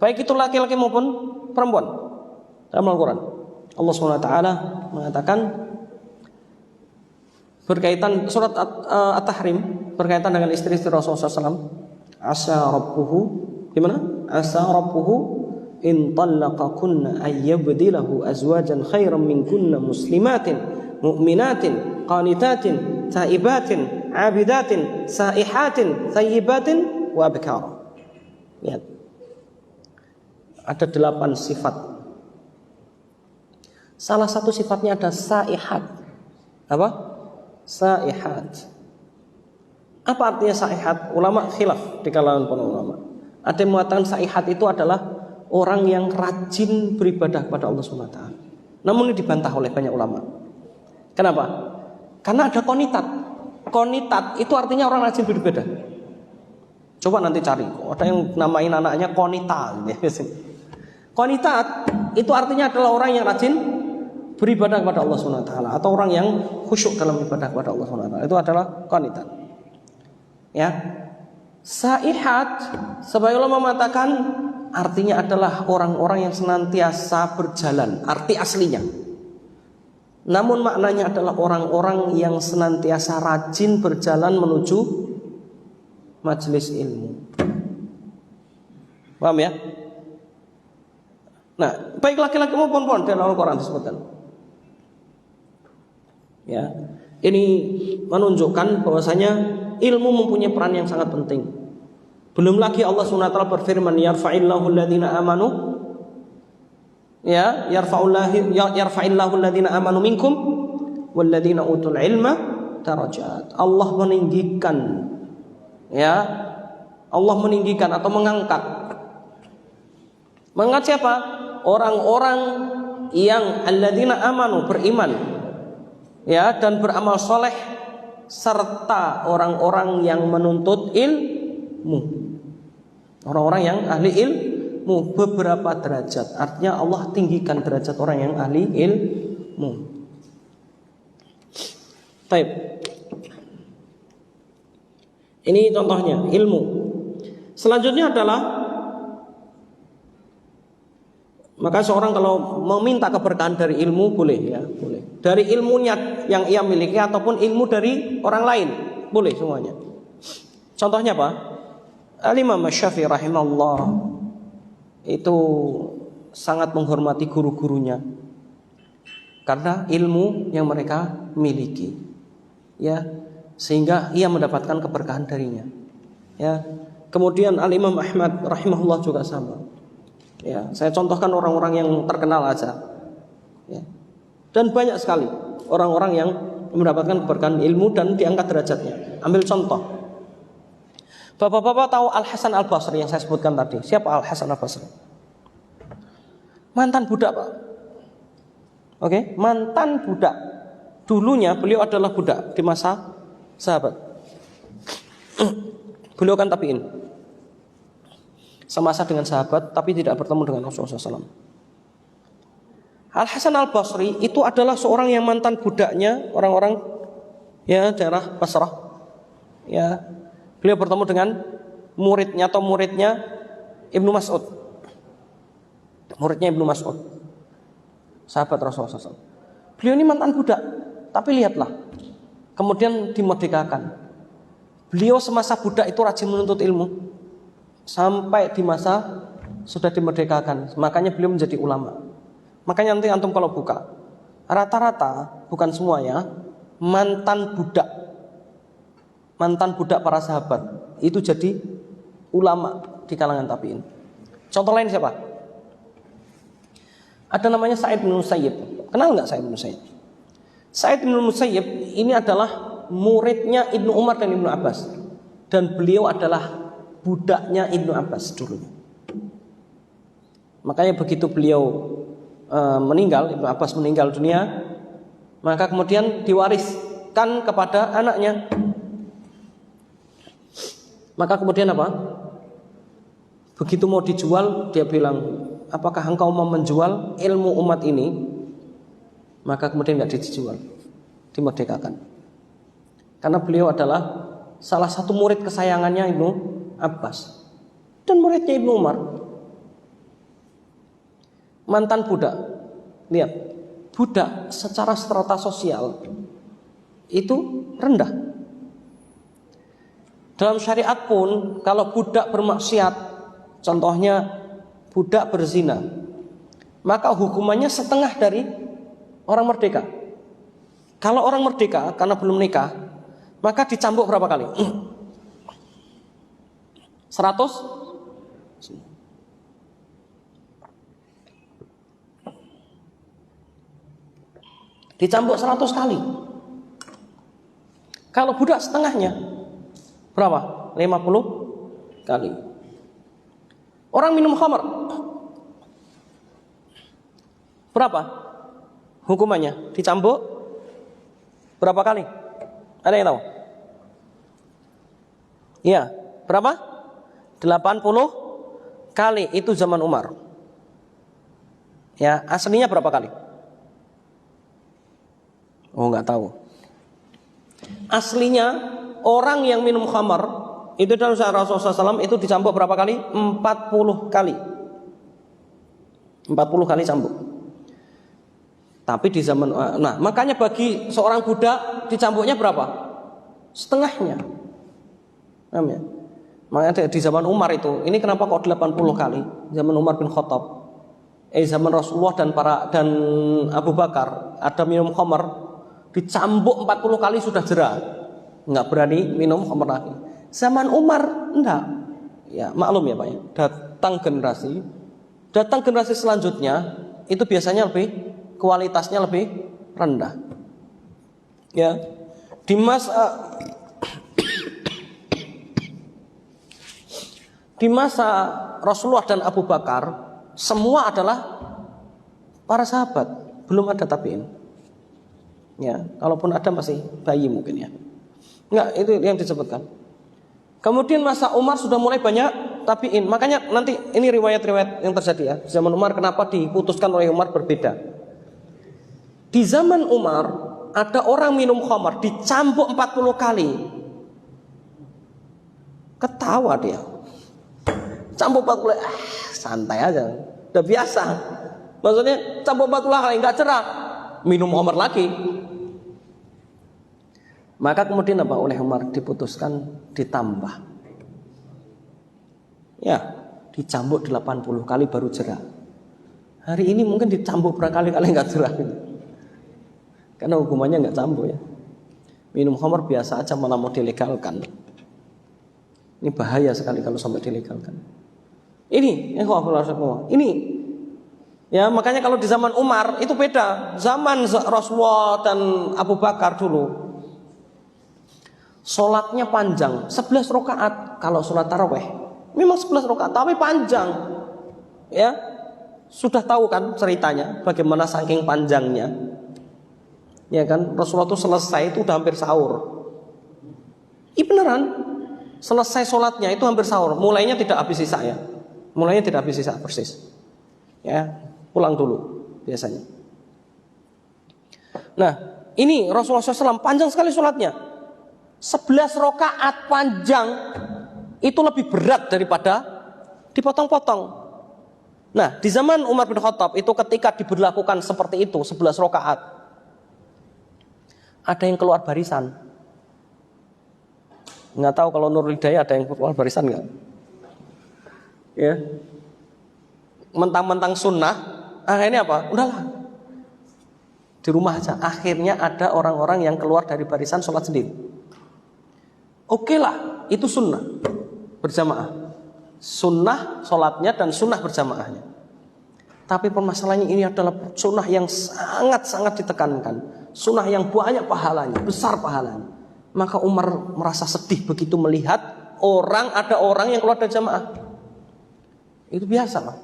Baik itu laki-laki maupun perempuan. Dalam Al-Qur'an Allah Subhanahu wa taala mengatakan berkaitan surat At-Tahrim berkaitan dengan istri-istri Rasulullah SAW. Asa rabbuhu gimana? Asa rabbuhu in talaqakunna ayyabdilahu azwajan khairan minkunna muslimatin mu'minatin qanitatin taibatin abidatin saihatin thayyibatin wa abkara. Lihat, ada 8 sifat. Salah satu sifatnya ada saihat. Apa? Saihat. Apa artinya saihat? Ulama khilaf di kalangan para ulama. Ada yang mengatakan saihat itu adalah orang yang rajin beribadah kepada Allah SWT. Namun ini dibantah oleh banyak ulama. Kenapa? Karena ada qanitat. Qanitat itu artinya orang rajin beribadah. Coba nanti cari. Ada yang namain anaknya qanita. Qanitat itu artinya adalah orang yang rajin beribadah kepada Allah SWT, atau orang yang khusyuk dalam ibadah kepada Allah SWT. Itu adalah qanitat. Ya. Saihat, sebagian ulama mengatakan artinya adalah orang-orang yang senantiasa berjalan, arti aslinya. Namun maknanya adalah orang-orang yang senantiasa rajin berjalan menuju majelis ilmu. Paham ya? Nah, baik laki-laki maupun perempuan dalam Al-Quran disebutkan. Ya, ini menunjukkan bahwasanya ilmu mempunyai peran yang sangat penting. Belum lagi Allah SWT berfirman, yarfa'illahu alladhina amanu, ya, yarfa'illahu alladhina amanu minkum walladhina utul ilma darajat. Allah meninggikan, ya, Allah meninggikan atau mengangkat. Mengangkat siapa? orang-orang yang alladzina amanu, beriman, ya, dan beramal soleh, serta orang-orang yang menuntut ilmu, orang-orang yang ahli ilmu, beberapa derajat. Artinya Allah tinggikan derajat orang yang ahli ilmu. Baik. Ini contohnya ilmu. Selanjutnya adalah, maka seorang kalau meminta keberkahan dari ilmu boleh, ya, boleh. Dari ilmunya yang ia miliki ataupun ilmu dari orang lain, boleh semuanya. Contohnya apa? Al-Imam Syafi'i rahimahullah itu sangat menghormati guru-gurunya karena ilmu yang mereka miliki, ya, sehingga ia mendapatkan keberkahan darinya, ya. Kemudian Al-Imam Ahmad rahimahullah juga sama. Ya, saya contohkan orang-orang yang terkenal aja, ya. Dan banyak sekali orang-orang yang mendapatkan keberkahan ilmu dan diangkat derajatnya. Ambil contoh, bapak-bapak tahu Al-Hasan Al-Basri yang saya sebutkan tadi. Siapa Al-Hasan Al-Basri? Mantan budak, Pak. Oke, mantan budak. Dulunya beliau adalah budak di masa sahabat. Beliau kan tabi'in, semasa dengan sahabat, tapi tidak bertemu dengan Rasulullah SAW. Al-Hasan Al-Basri itu adalah seorang yang mantan budaknya orang-orang, ya, daerah Basrah. Ya, beliau bertemu dengan muridnya Ibnu Mas'ud. Muridnya Ibnu Mas'ud, sahabat Rasulullah SAW. Beliau ini mantan budak, tapi lihatlah, kemudian dimerdekakan. Beliau semasa budak itu rajin menuntut ilmu, sampai di masa sudah dimerdekakan. Makanya beliau menjadi ulama. Makanya nanti antum kalau buka, rata-rata, bukan semua ya, mantan budak para sahabat itu jadi ulama di kalangan tabi'in. Contoh lain siapa? Ada namanya Sa'id bin Musayyib. Kenal nggak Sa'id bin Musayyib? Sa'id bin Musayyib ini adalah muridnya Ibnu Umar dan Ibnu Abbas, dan beliau adalah budaknya Ibnu Abbas dulunya. Makanya begitu beliau meninggal, Ibnu Abbas meninggal dunia, maka kemudian diwariskan kepada anaknya. Maka kemudian apa? Begitu mau dijual, dia bilang, apakah engkau mau menjual ilmu umat ini? Maka kemudian tidak dijual, dimerdekakan. Karena beliau adalah salah satu murid kesayangannya Ibnu Abbas dan muridnya Ibnu Umar. Mantan budak. Lihat, budak secara strata sosial itu rendah. Dalam syariat pun kalau budak bermaksiat, contohnya budak berzina, maka hukumannya setengah dari orang merdeka. Kalau orang merdeka karena belum nikah, maka dicambuk berapa kali? 100? Dicambuk 100 kali. Kalau budak setengahnya berapa? 50 kali. Orang minum khamar berapa hukumannya? Dicambuk berapa kali? Ada yang tahu? Iya, berapa? 80 kali. Itu zaman Umar. Ya, aslinya berapa kali? Oh, enggak tahu. Aslinya orang yang minum khamar itu dalam syariat Rasulullah SAW itu dicambuk berapa kali? 40 kali. 40 kali cambuk. Tapi di zaman, nah makanya bagi seorang budak dicambuknya berapa? Setengahnya. Paham ya? Makanya di zaman Umar itu, ini kenapa kok 80 kali? Zaman Umar bin Khattab, zaman Rasulullah dan Abu Bakar ada minum khamar, dicambuk 40 kali sudah jera, nggak berani minum khamar lagi. Zaman Umar enggak. Ya maklum ya Pak ya. Datang generasi selanjutnya itu biasanya lebih kualitasnya lebih rendah. Ya, di masa Rasulullah dan Abu Bakar semua adalah para sahabat, belum ada tabi'in. Ya, kalaupun ada masih bayi mungkin ya. Enggak, itu yang disebutkan. Kemudian masa Umar sudah mulai banyak tabi'in. Makanya nanti ini riwayat-riwayat yang terjadi ya. Zaman Umar kenapa diputuskan oleh Umar berbeda. Di zaman Umar ada orang minum khamar dicambuk 40 kali. Ketawa dia. Cambuk 40 kali, santai aja. Udah biasa. Maksudnya cambuk 40 kali enggak cerah. Minum khamar lagi. Maka kemudian apa oleh Umar diputuskan ditambah. Ya, dicambuk 80 kali baru jerah. Hari ini mungkin dicambuk berkali-kali enggak jerah. Karena hukumannya enggak cambuk ya. Minum khamar biasa aja malah mau dilegalkan. Ini bahaya sekali kalau sampai dilegalkan. Ini ya, makanya kalau di zaman Umar itu beda. Zaman Rasulullah dan Abu Bakar dulu sholatnya panjang, 11 rakaat kalau sholat taraweh. Memang 11 rakaat tapi panjang. Ya. Sudah tahu kan ceritanya bagaimana saking panjangnya. Ya kan, Rasulullah itu selesai itu udah hampir sahur. Iya beneran. Selesai sholatnya itu hampir sahur. Mulainya tidak habis sisa ya. Mulainya tidak habis sisa persis. Ya, pulang dulu biasanya. Nah, ini Rasulullah SAW panjang sekali sholatnya. 11 rakaat panjang itu lebih berat daripada dipotong-potong. Nah, di zaman Umar bin Khattab itu ketika diberlakukan seperti itu 11 rakaat, ada yang keluar barisan. Nggak tahu kalau Nurul Hidayah ada yang keluar barisan nggak? Ya, mentang-mentang sunnah, akhirnya apa? Udahlah, di rumah aja. Akhirnya ada orang-orang yang keluar dari barisan sholat sendiri. Oke lah, itu sunnah berjamaah. Sunnah sholatnya dan sunnah berjamaahnya. Tapi permasalahannya ini adalah sunnah yang sangat-sangat ditekankan. Sunnah yang banyak pahalanya, besar pahalanya. Maka Umar merasa sedih begitu melihat ada orang yang keluar dari jamaah. Itu biasa lah.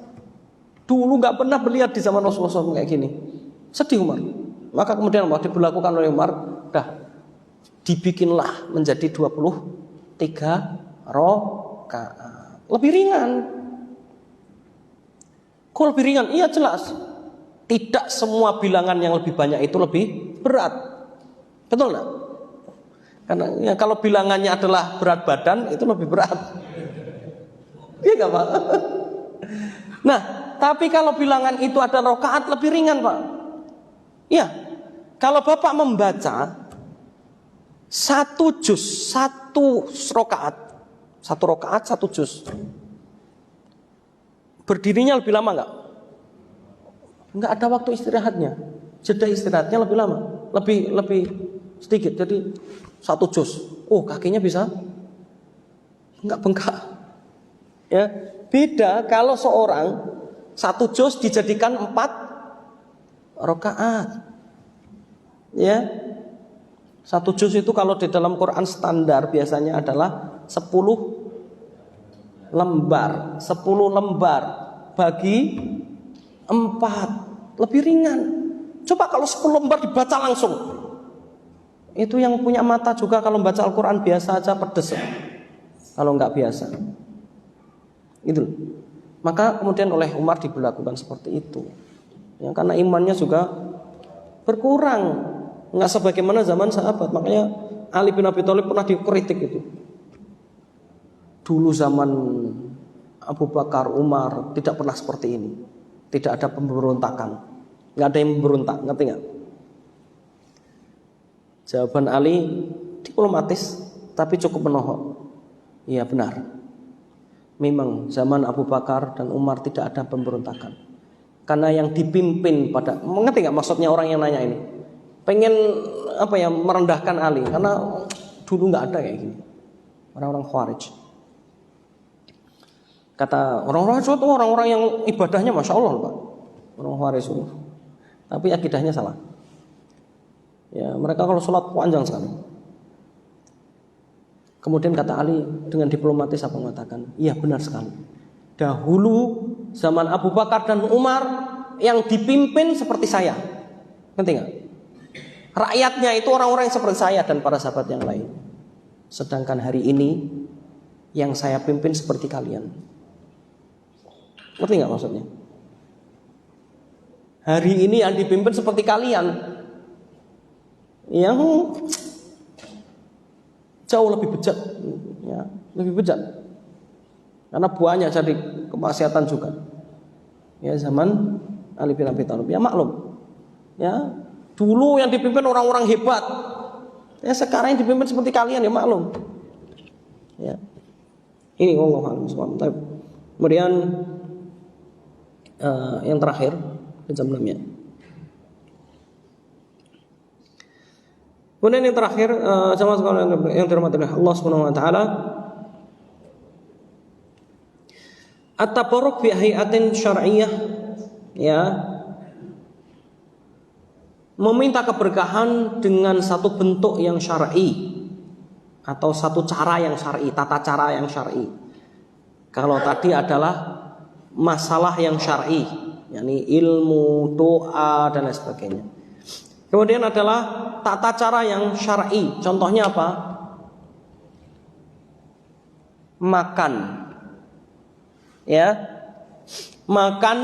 Dulu gak pernah melihat di zaman Rasulullah SAW kayak gini. Sedih Umar. Maka kemudian waktu diberlakukan oleh Umar, dibikinlah menjadi 23 rakaat. Lebih ringan. Kok lebih ringan? Iya jelas. Tidak semua bilangan yang lebih banyak itu lebih berat. Betul enggak? Karena ya, kalau bilangannya adalah berat badan itu lebih berat. Iya enggak Pak? Nah, tapi kalau bilangan itu adalah rakaat lebih ringan Pak. Iya. Kalau Bapak membaca satu juz, satu rakaat, satu juz. Berdirinya lebih lama enggak? Enggak ada waktu istirahatnya. Jeda istirahatnya lebih lama, lebih sedikit. Jadi satu juz. Oh, kakinya bisa enggak bengkak. Ya, beda kalau seorang satu juz dijadikan 4 rakaat. Ya. Satu juz itu kalau di dalam Quran standar biasanya adalah 10 lembar. 10 lembar bagi 4. Lebih ringan. Coba kalau 10 lembar dibaca langsung. Itu yang punya mata juga kalau membaca Al-Quran biasa aja pedes. Kalau nggak biasa. Itu. Maka kemudian oleh Umar diberlakukan seperti itu. Ya, karena imannya juga berkurang. Nggak sebagaimana zaman sahabat. Makanya Ali bin Abi Thalib pernah dikritik itu. Dulu zaman Abu Bakar, Umar tidak pernah seperti ini. Tidak ada pemberontakan. Nggak ada yang memberontak, ngerti nggak? Jawaban Ali diplomatis tapi cukup menohok. Iya benar. Memang zaman Abu Bakar dan Umar tidak ada pemberontakan. Karena yang dipimpin pada, ngerti nggak maksudnya orang yang nanya ini? Pengen merendahkan Ali karena dulu nggak ada kayak gini. Orang-orang Khawarij. Kata orang-orang itu orang-orang yang ibadahnya masya Allah Pak. Orang Khawarij itu. Tapi akidahnya salah. Ya, mereka kalau sholat panjang sekali. Kemudian kata Ali dengan diplomatis apa mengatakan, iya benar sekali. Dahulu zaman Abu Bakar dan Umar yang dipimpin seperti saya. Ngerti nggak? Rakyatnya itu orang-orang yang seperti saya dan para sahabat yang lain. Sedangkan hari ini yang saya pimpin seperti kalian. Ngerti nggak maksudnya? Hari ini yang dipimpin seperti kalian, yang jauh lebih bejat, ya, lebih bejat. Karena banyak jadi kemaksiatan juga. Ya, zaman Ali bin Abi Thalib, ya maklum. Ya, dulu yang dipimpin orang-orang hebat. Ya, sekarang yang dipimpin seperti kalian, ya maklum. Ya. Ini Allah SWT. Kemudian yang terakhir jam 6 ya. Kemudian yang terakhir jamaah sekalian yang dirahmati oleh Allah Subhanahu wa taala, at-tabarruk bi hay'atin syar'iyyah, ya. Meminta keberkahan dengan satu bentuk yang syar'i atau satu cara yang syar'i, tata cara yang syar'i. Kalau tadi adalah masalah yang syar'i, yakni ilmu, doa dan lain sebagainya. Kemudian adalah tata cara yang syar'i. Contohnya apa? Makan. Ya. Makan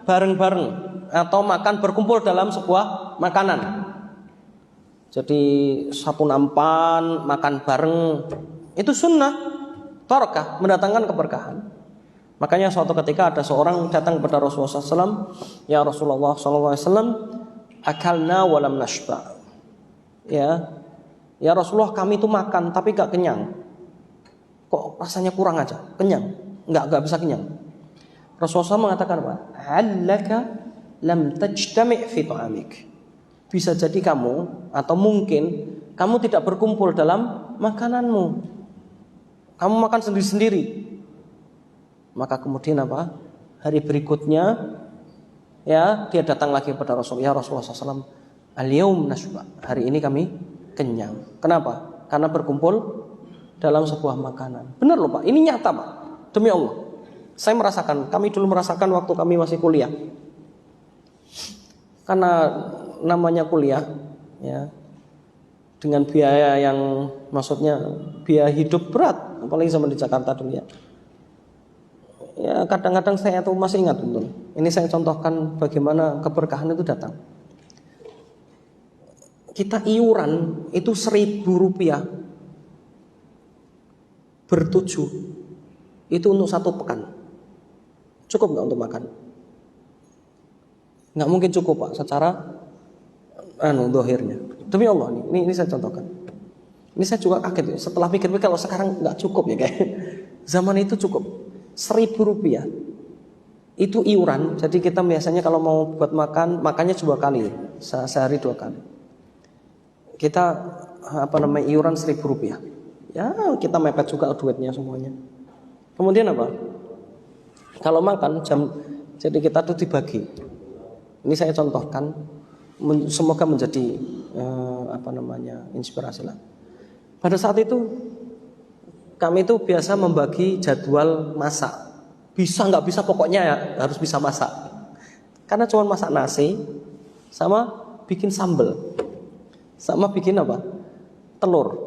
bareng-bareng atau makan berkumpul dalam sebuah makanan. Jadi satu nampan, makan bareng, itu sunnah, barakah, mendatangkan keberkahan. Makanya suatu ketika ada seorang datang kepada Rasulullah SAW, ya Rasulullah SAW, akalna walam nashba. Ya Rasulullah, kami itu makan tapi gak kenyang. Kok rasanya kurang aja, kenyang, gak bisa kenyang. Rasulullah SAW mengatakan apa? Hallaka lam tajtami' fi ta'amik. Bisa jadi kamu atau mungkin kamu tidak berkumpul dalam makananmu. Kamu makan sendiri-sendiri. Maka kemudian apa? Hari berikutnya, ya, dia datang lagi kepada Rasulullah. Ya Rasulullah SAW, al-yaum nashba. Hari ini kami kenyang. Kenapa? Karena berkumpul dalam sebuah makanan. Benar loh Pak, ini nyata Pak. Demi Allah. Saya merasakan, kami dulu merasakan waktu kami masih kuliah. Karena namanya kuliah, ya, dengan biaya yang maksudnya biaya hidup berat, apalagi zaman di Jakarta dulu ya. Ya kadang-kadang saya tuh masih ingat betul. Ini saya contohkan bagaimana keberkahan itu datang. Kita iuran itu 1.000 rupiah bertujuh, itu untuk 1 pekan. Cukup nggak untuk makan? Nggak mungkin cukup Pak, secara dohirnya. Demi Allah, ini saya contohkan. Ini saya juga kaget. Setelah pikir-pikir, kalau sekarang nggak cukup ya kayak. Zaman itu cukup 1.000 rupiah. Itu iuran. Jadi kita biasanya kalau mau buat makan, makannya 2 kali, sehari 2 kali. Kita iuran 1.000 rupiah. Ya kita mepet juga duitnya semuanya. Kemudian apa? Kalau makan jadi kita tuh dibagi. Ini saya contohkan, semoga menjadi inspirasi lah. Pada saat itu kami itu biasa membagi jadwal masak. Bisa nggak bisa pokoknya ya harus bisa masak. Karena cuma masak nasi sama bikin sambal. Sama bikin apa? Telur.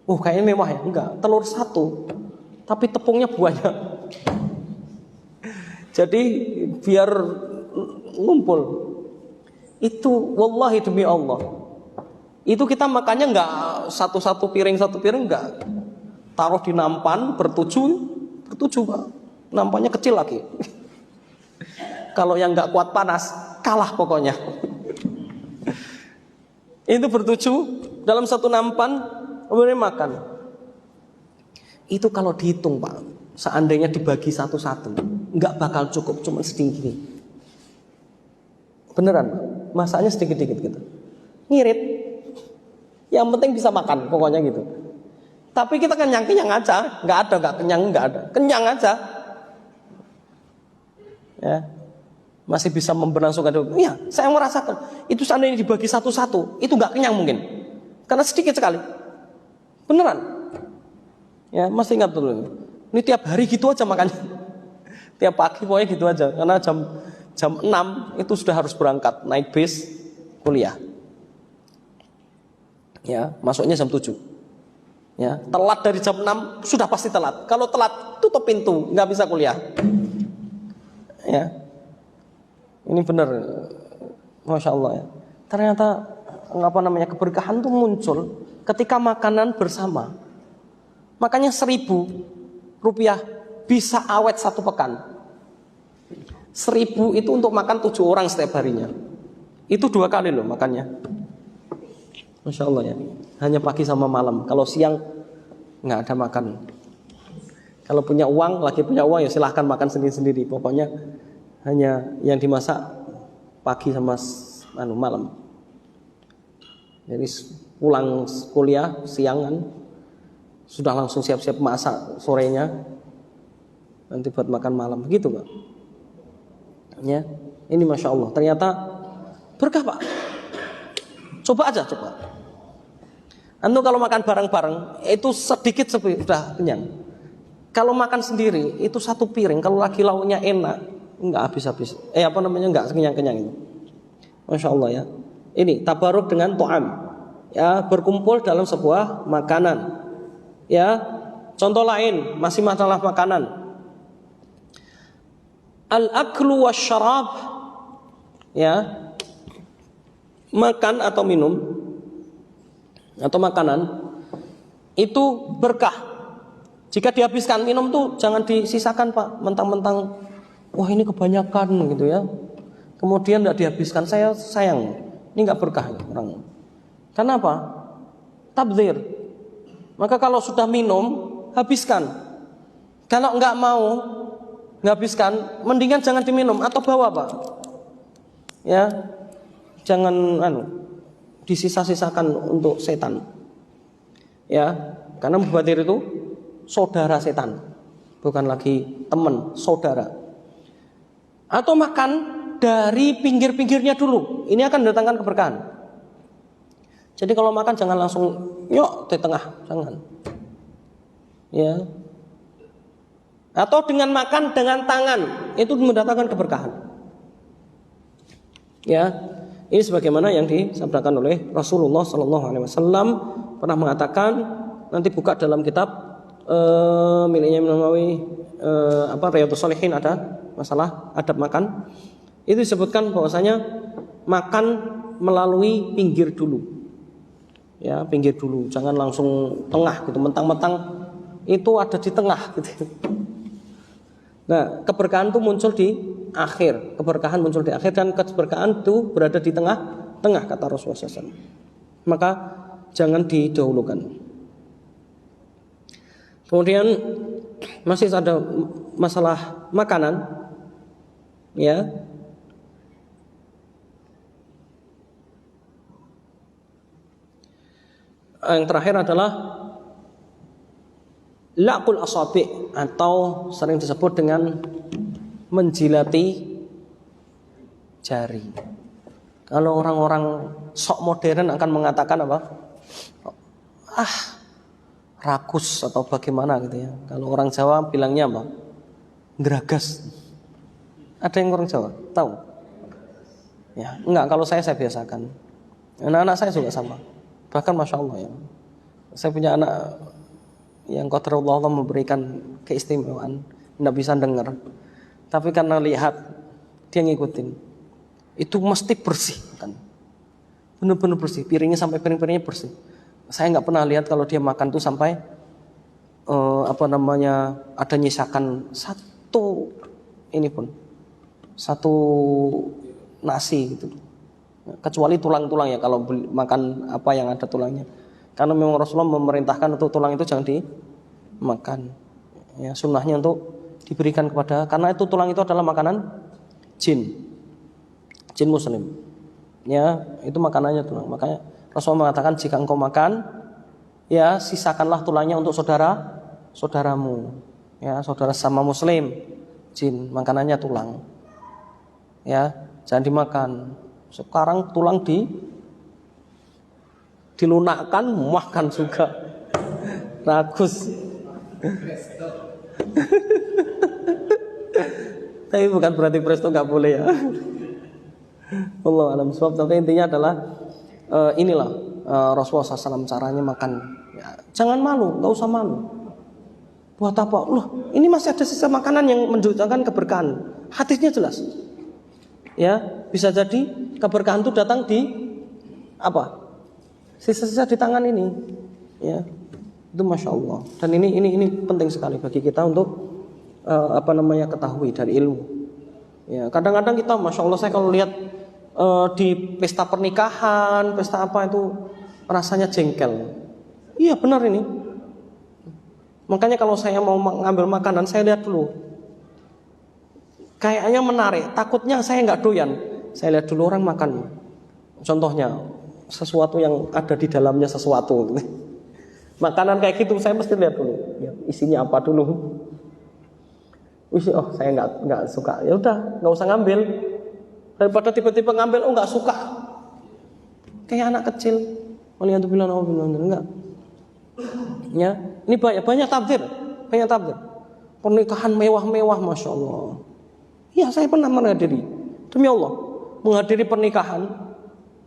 Kayaknya mewah ya? Enggak, telur 1 tapi tepungnya banyak. Jadi biar ngumpul. Itu wallahi demi Allah. Itu kita makannya enggak satu piring enggak. Taruh di nampan bertujuh Pak. Nampannya kecil lagi. Kalau yang enggak kuat panas, kalah pokoknya. Itu bertujuh dalam 1 nampan, kemudian makan. Itu kalau dihitung Pak, seandainya dibagi satu-satu, enggak bakal cukup, cuma sedikit. Beneran, masaknya sedikit-sedikit gitu. Ngirit. Yang penting bisa makan, pokoknya gitu. Tapi kita kenyang aja, enggak ada. Kenyang aja. Ya. Masih bisa memberlangsungkan hidup. Iya, saya merasakan itu seandainya dibagi satu-satu, itu enggak kenyang mungkin. Karena sedikit sekali. Beneran. Ya, masih ingat dulu. Ini tiap hari gitu aja makannya. Tiap pagi pokoknya gitu aja. Karena jam 6 itu sudah harus berangkat naik bis kuliah. Ya, masuknya jam 7. Ya, telat dari jam 6 sudah pasti telat. Kalau telat tutup pintu, nggak bisa kuliah. Ya. Ini benar, Masya Allah ya. Ternyata keberkahan itu muncul ketika makanan bersama. Makanya 1.000 rupiah bisa awet 1 pekan. 1.000 itu untuk makan 7 orang setiap harinya. Itu 2 kali loh makannya. Masya Allah ya. Hanya pagi sama malam. Kalau siang nggak ada makan. Kalau punya uang, lagi punya uang ya silahkan makan sendiri-sendiri. Pokoknya hanya yang dimasak pagi sama malam. Jadi pulang kuliah siangan sudah langsung siap-siap masak sorenya nanti buat makan malam. Begitu Pak. Ya, ini Masya Allah. Ternyata berkah Pak. Coba aja coba. Antum kalau makan bareng-bareng itu sedikit sudah kenyang. Kalau makan sendiri itu 1 piring. Kalau lagi lauknya enak nggak habis-habis. Nggak kenyang-kenyang itu. Masya Allah ya. Ini tabaruk dengan to'am. Ya, berkumpul dalam sebuah makanan. Ya, contoh lain masih masalah makanan. Al-aklu wasyarab. Ya, makan atau minum atau makanan itu berkah. Jika dihabiskan, minum tuh jangan disisakan Pak, mentang-mentang wah ini kebanyakan gitu ya. Kemudian tidak dihabiskan, saya sayang. Ini nggak berkah ya, orang. Karena apa? Tabdzir. Maka kalau sudah minum, habiskan. Kalau nggak mau nggak habiskan, mendingan jangan diminum atau bawa Pak. Ya, jangan disisa-sisakan untuk setan. Ya, karena mubadzir itu saudara setan, bukan lagi teman, saudara. Atau makan dari pinggir-pinggirnya dulu. Ini akan mendatangkan keberkahan. Jadi kalau makan jangan langsung yuk di tengah, jangan. Ya. Atau dengan makan dengan tangan, itu mendatangkan keberkahan. Ya. Ini sebagaimana yang disabdakan oleh Rasulullah SAW pernah mengatakan, nanti buka dalam kitab miliknya Imam Nawawi Riyadhus Shalihin ada masalah adab makan. Itu disebutkan bahwasanya makan melalui pinggir dulu. Ya, pinggir dulu, jangan langsung tengah gitu, mentang-mentang itu ada di tengah gitu. Nah, keberkahan itu muncul di akhir. Keberkahan muncul di akhir dan keberkahan itu berada di tengah kata Rasulullah SAW. Maka jangan didahulukan. Kemudian masih ada masalah makanan. Ya. Yang terakhir adalah laqul asabi atau sering disebut dengan menjilati jari. Kalau orang-orang sok modern akan mengatakan apa? Rakus atau bagaimana gitu ya. Kalau orang Jawa bilangnya apa? Geragas. Ada yang orang Jawa? Tahu? Ya, enggak, kalau saya biasakan. Anak-anak saya juga sama. Bahkan Masya Allah ya. Saya punya anak yang qadarullah Allah memberikan keistimewaan, tidak bisa dengar. Tapi karena lihat dia ngikutin. Itu mesti bersih kan. Benar-benar bersih, piringnya sampai piring-piringnya bersih. Saya nggak pernah lihat kalau dia makan tuh sampai ada nyisakan satu nasi gitu. Kecuali tulang-tulang ya, kalau makan apa yang ada tulangnya. Karena memang Rasulullah memerintahkan untuk tulang itu jangan dimakan. Ya, sunnahnya untuk diberikan karena itu tulang itu adalah makanan jin muslim. Ya, itu makanannya tulang. Makanya Rasulullah mengatakan jika engkau makan, ya sisakanlah tulangnya untuk saudaramu. Ya, saudara sama muslim, jin, makanannya tulang. Ya, jangan dimakan. Sekarang tulang dilunakkan, makan juga. Ragus. Tapi bukan berarti presto nggak boleh ya. Allah alam sebab. Tapi intinya adalah inilah Rasulullah SAW caranya makan. Ya, jangan malu, nggak usah malu. Buat apa? Loh, ini masih ada sisa makanan yang menunjukkan keberkahan. Hadisnya jelas. Ya, bisa jadi keberkahan itu datang di apa? Sisa-sisa di tangan ini. Ya, itu masya Allah. Dan ini penting sekali bagi kita untuk ketahui dari ilmu. Ya, kadang-kadang kita masya Allah saya kalau lihat di pesta pernikahan, pesta apa itu rasanya jengkel. Iya benar ini. Makanya kalau saya mau mengambil makanan saya lihat dulu. Kayaknya menarik, takutnya saya nggak doyan. Saya lihat dulu orang makan. Contohnya sesuatu yang ada di dalamnya sesuatu. Makanan kayak gitu saya mesti lihat dulu. Ya, isinya apa dulu? Oh saya nggak suka. Ya udah nggak usah ngambil. Daripada tiba-tiba ngambil nggak suka. Kayak anak kecil. Waliyadzubillah enggak. Ya, ini banyak tabdir. Pernikahan mewah-mewah, masya Allah. Ya, saya pernah menghadiri. Demi Allah, menghadiri pernikahan.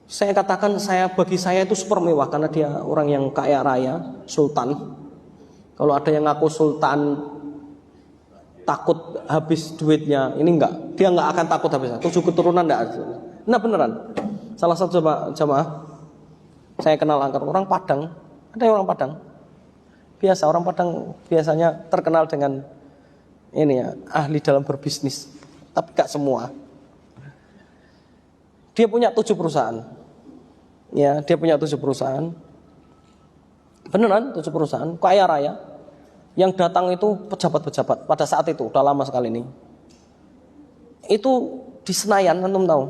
Saya katakan bagi saya itu super mewah karena dia orang yang kaya raya, sultan. Kalau ada yang ngaku sultan takut habis duitnya, ini enggak. Dia enggak akan takut habis. 7 keturunan enggak. Nah beneran. Salah satu jamaah saya kenal orang Padang. Ada yang orang Padang. Biasa orang Padang biasanya terkenal dengan ini ya, ahli dalam berbisnis. Tapi gak semua. Dia punya 7 perusahaan. Ya, dia punya 7 perusahaan. Beneran 7 perusahaan, kaya raya. Yang datang itu pejabat-pejabat pada saat itu, udah lama sekali ini. Itu di Senayan, antum tahu.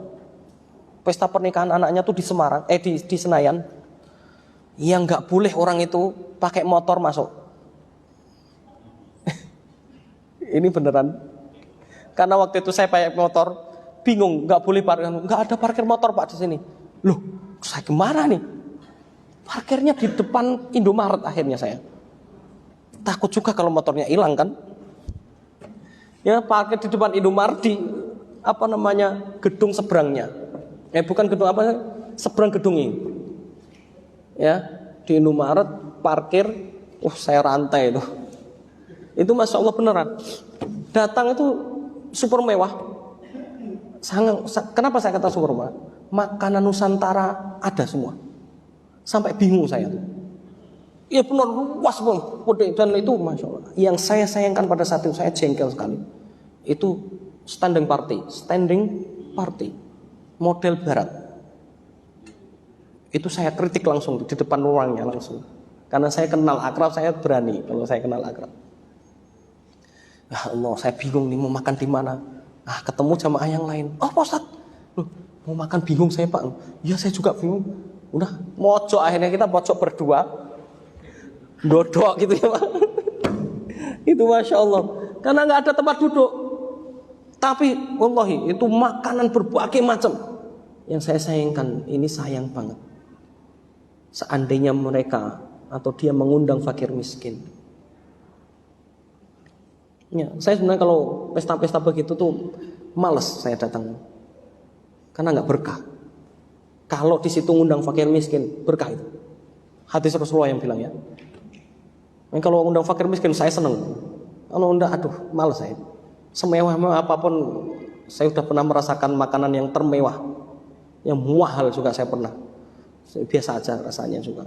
Pesta pernikahan anaknya tuh di Semarang, di Senayan. Yang nggak boleh orang itu pakai motor masuk. Ini beneran. Karena waktu itu saya pakai motor, bingung, nggak boleh parkir, nggak ada parkir motor Pak di sini. Loh, saya kemana nih? Parkirnya di depan Indomaret akhirnya saya. Takut juga kalau motornya hilang kan? Ya parkir di depan Indomaret di gedung seberangnya. Bukan gedung seberang gedung ini. Ya, di Indomaret parkir, saya rantai itu. Itu masya Allah beneran. Datang itu super mewah. Kenapa saya kata super mewah? Makanan Nusantara ada semua. Sampai bingung saya tuh. Iya benar luas dan itu masya Allah. Yang saya sayangkan pada saat itu saya jengkel sekali. Itu standing party, model Barat. Itu saya kritik langsung di depan orangnya langsung. Karena saya kenal akrab, saya berani kalau saya kenal akrab. Ya Allah, saya bingung nih mau makan di mana. Ketemu jamaah yang lain. Oh Pak Ustadz, loh, mau makan bingung saya Pak. Ya saya juga bingung. Udah mojok, akhirnya kita pojok berdua. Dodok gitu ya Pak. Itu masya Allah. Karena nggak ada tempat duduk. Tapi wallahi itu makanan berbagai macam. Yang saya sayangkan, ini sayang banget. Seandainya mereka atau dia mengundang fakir miskin. Ya, saya sebenarnya kalau pesta-pesta begitu tuh males saya datang. Karena nggak berkah. Kalau di situ ngundang fakir miskin, berkah itu. Hadis Rasulullah yang bilang ya. Kalau undang fakir miskin saya seneng. Kalau undang, males saya. Semewah-mewah apapun, saya sudah pernah merasakan makanan yang termewah, yang mahal juga saya pernah. Biasa aja rasanya juga.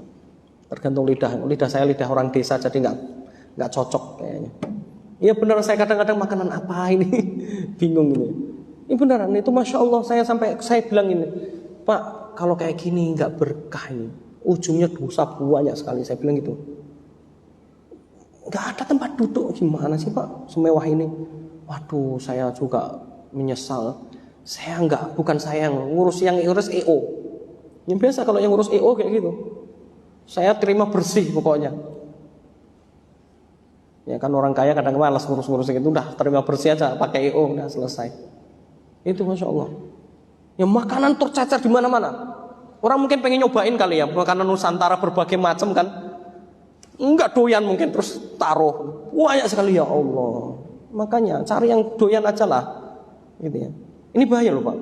Tergantung lidah saya lidah orang desa jadi nggak cocok kayaknya. Iya benar, saya kadang-kadang makanan apa ini bingung ini. Ini beneran itu masya Allah saya bilang ini, Pak kalau kayak gini nggak berkah ini, ujungnya dosa banyak sekali saya bilang gitu. Nggak ada tempat duduk, gimana sih Pak semewah ini? Waduh saya juga menyesal. Bukan saya yang ngurus EO. Yang biasa kalau yang ngurus EO kayak gitu. Saya terima bersih pokoknya. Ya kan orang kaya kadang malas ngurus-ngurus gitu, udah terima bersih aja pakai EO udah selesai. Itu masya Allah. Yang makanan tercecer di mana-mana. Orang mungkin pengen nyobain kali ya makanan Nusantara berbagai macam kan. Enggak doyan mungkin terus taruh. Banyak sekali ya Allah. Makanya cari yang doyan aja lah. Gitu ya. Ini bahaya loh Pak.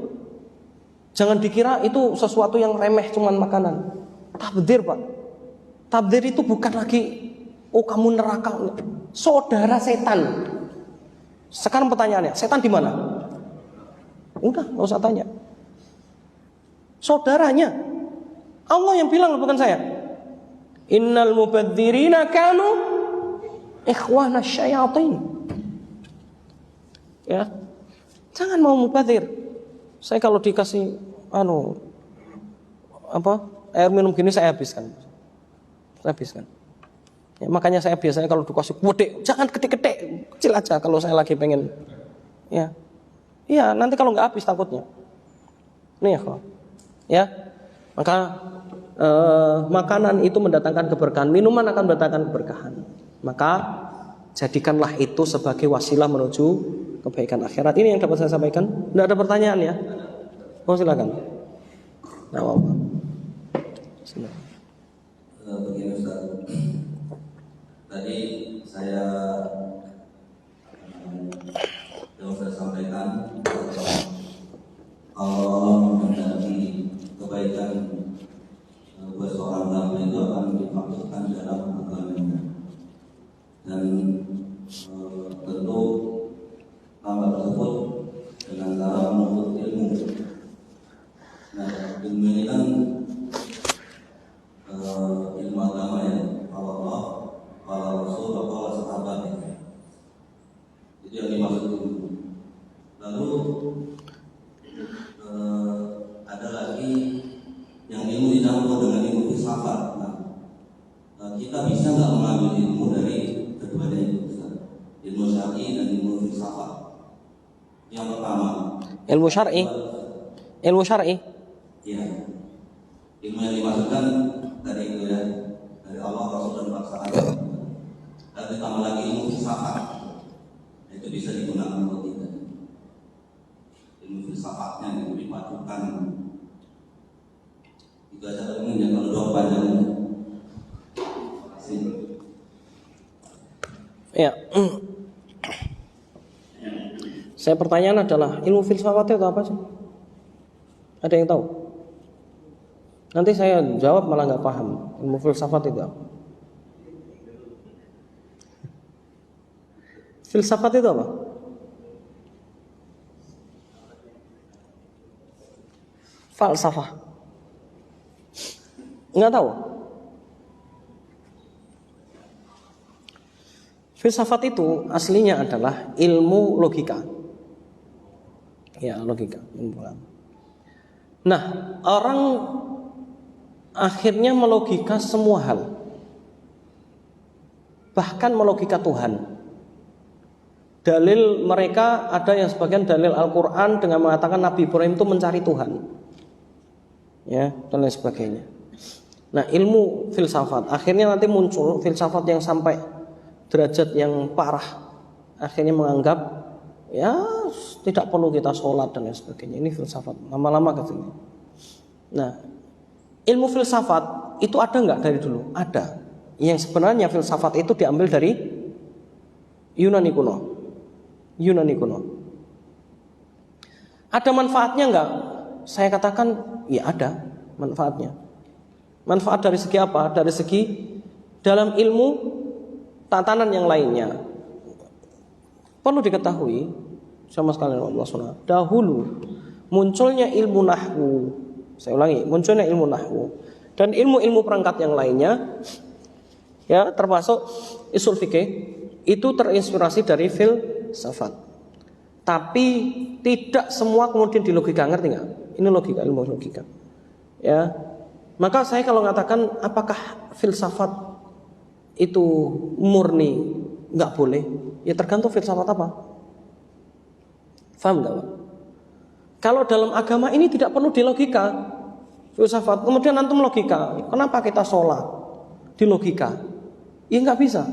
Jangan dikira itu sesuatu yang remeh cuman makanan. Tabdzir Pak. Tabdzir itu bukan lagi kamu neraka, saudara setan. Sekarang pertanyaannya, setan di mana? Udah, nggak usah tanya. Saudaranya. Allah yang bilang loh, bukan saya. Innal mubadzirina kanu ikhwana syayatin. Ya. Jangan mau mubadzir. Saya kalau dikasih air minum gini saya habiskan. Ya, makanya saya biasanya kalau dikasih gede, jangan gede-gede, kecil aja kalau saya lagi pengen. Ya. Iya, nanti kalau nggak habis takutnya. Nih ya. Maka makanan itu mendatangkan keberkahan, minuman akan mendatangkan keberkahan. Maka jadikanlah itu sebagai wasilah menuju kebaikan akhirat. Ini yang dapat saya sampaikan. Tidak ada pertanyaan ya? Oh silakan. Nah, begini Ustaz. Tadi saya yang saya sampaikan, Allah menghendaki kebaikan buat seorang hamba itu akan dimaksudkan dalam agamanya, dan tentu hamba tersebut dengan cara menuntut ilmu. Nah, ilmu ini kan ilmu agama ya, Allah, para Rasul, para sahabat itu yang dimaksud ilmu. Lalu ada lagi yang ilmu dicampur dengan ilmu filsafat. Nah, kita bisa nggak mengambil ilmu dari keduanya itu, ilmu syar'i dan ilmu filsafat? Yang pertama, ilmu syar'i. Ilmu syar'i. Ya, ilmu yang dimaksudkan dari itu ya, dari Allah, Rasul dan para sahabat. Dan ditambah lagi ilmu filsafat, itu bisa digunakan atau tidak? Ilmu filsafatnya itu dipadukan. Itu aja ilmunya, kalau dua panjang. Ya. Saya pertanyaan adalah ilmu filsafat itu apa sih? Ada yang tahu? Nanti saya jawab malah nggak paham. Ilmu filsafat itu apa? Filsafat itu apa? Falsafah. Nggak tahu. Filsafat itu aslinya adalah ilmu logika. Ya, logika. Nah, orang akhirnya melogika semua hal. Bahkan melogika Tuhan. Dalil mereka ada yang sebagian dalil Al-Quran dengan mengatakan Nabi Ibrahim itu mencari Tuhan. Ya, dan lain sebagainya. Nah, ilmu filsafat akhirnya nanti muncul filsafat yang sampai derajat yang parah. Akhirnya menganggap ya tidak perlu kita sholat dan lain sebagainya. Ini filsafat lama-lama katanya. Nah, ilmu filsafat itu ada nggak dari dulu? Ada. Yang sebenarnya filsafat itu diambil dari Yunani kuno. Ada manfaatnya nggak? Saya katakan ya ada manfaatnya. Manfaat dari segi apa? Dari segi dalam ilmu tatanan yang lainnya. Perlu diketahui sama sekalian Allah SWT, dahulu munculnya ilmu nahwu. Saya ulangi, munculnya ilmu nahwu dan ilmu-ilmu perangkat yang lainnya, ya termasuk usul fikih, itu terinspirasi dari filsafat. Tapi tidak semua kemudian dilogika, ngerti nggak? Ini logika, ilmu logika. Ya, maka saya kalau mengatakan apakah filsafat itu murni nggak boleh? Ya tergantung filsafat apa. Faham nggak, Pak? Kalau dalam agama ini tidak perlu dilogika filsafat. Kemudian antum logika, kenapa kita sholat? Di logika, ya nggak bisa.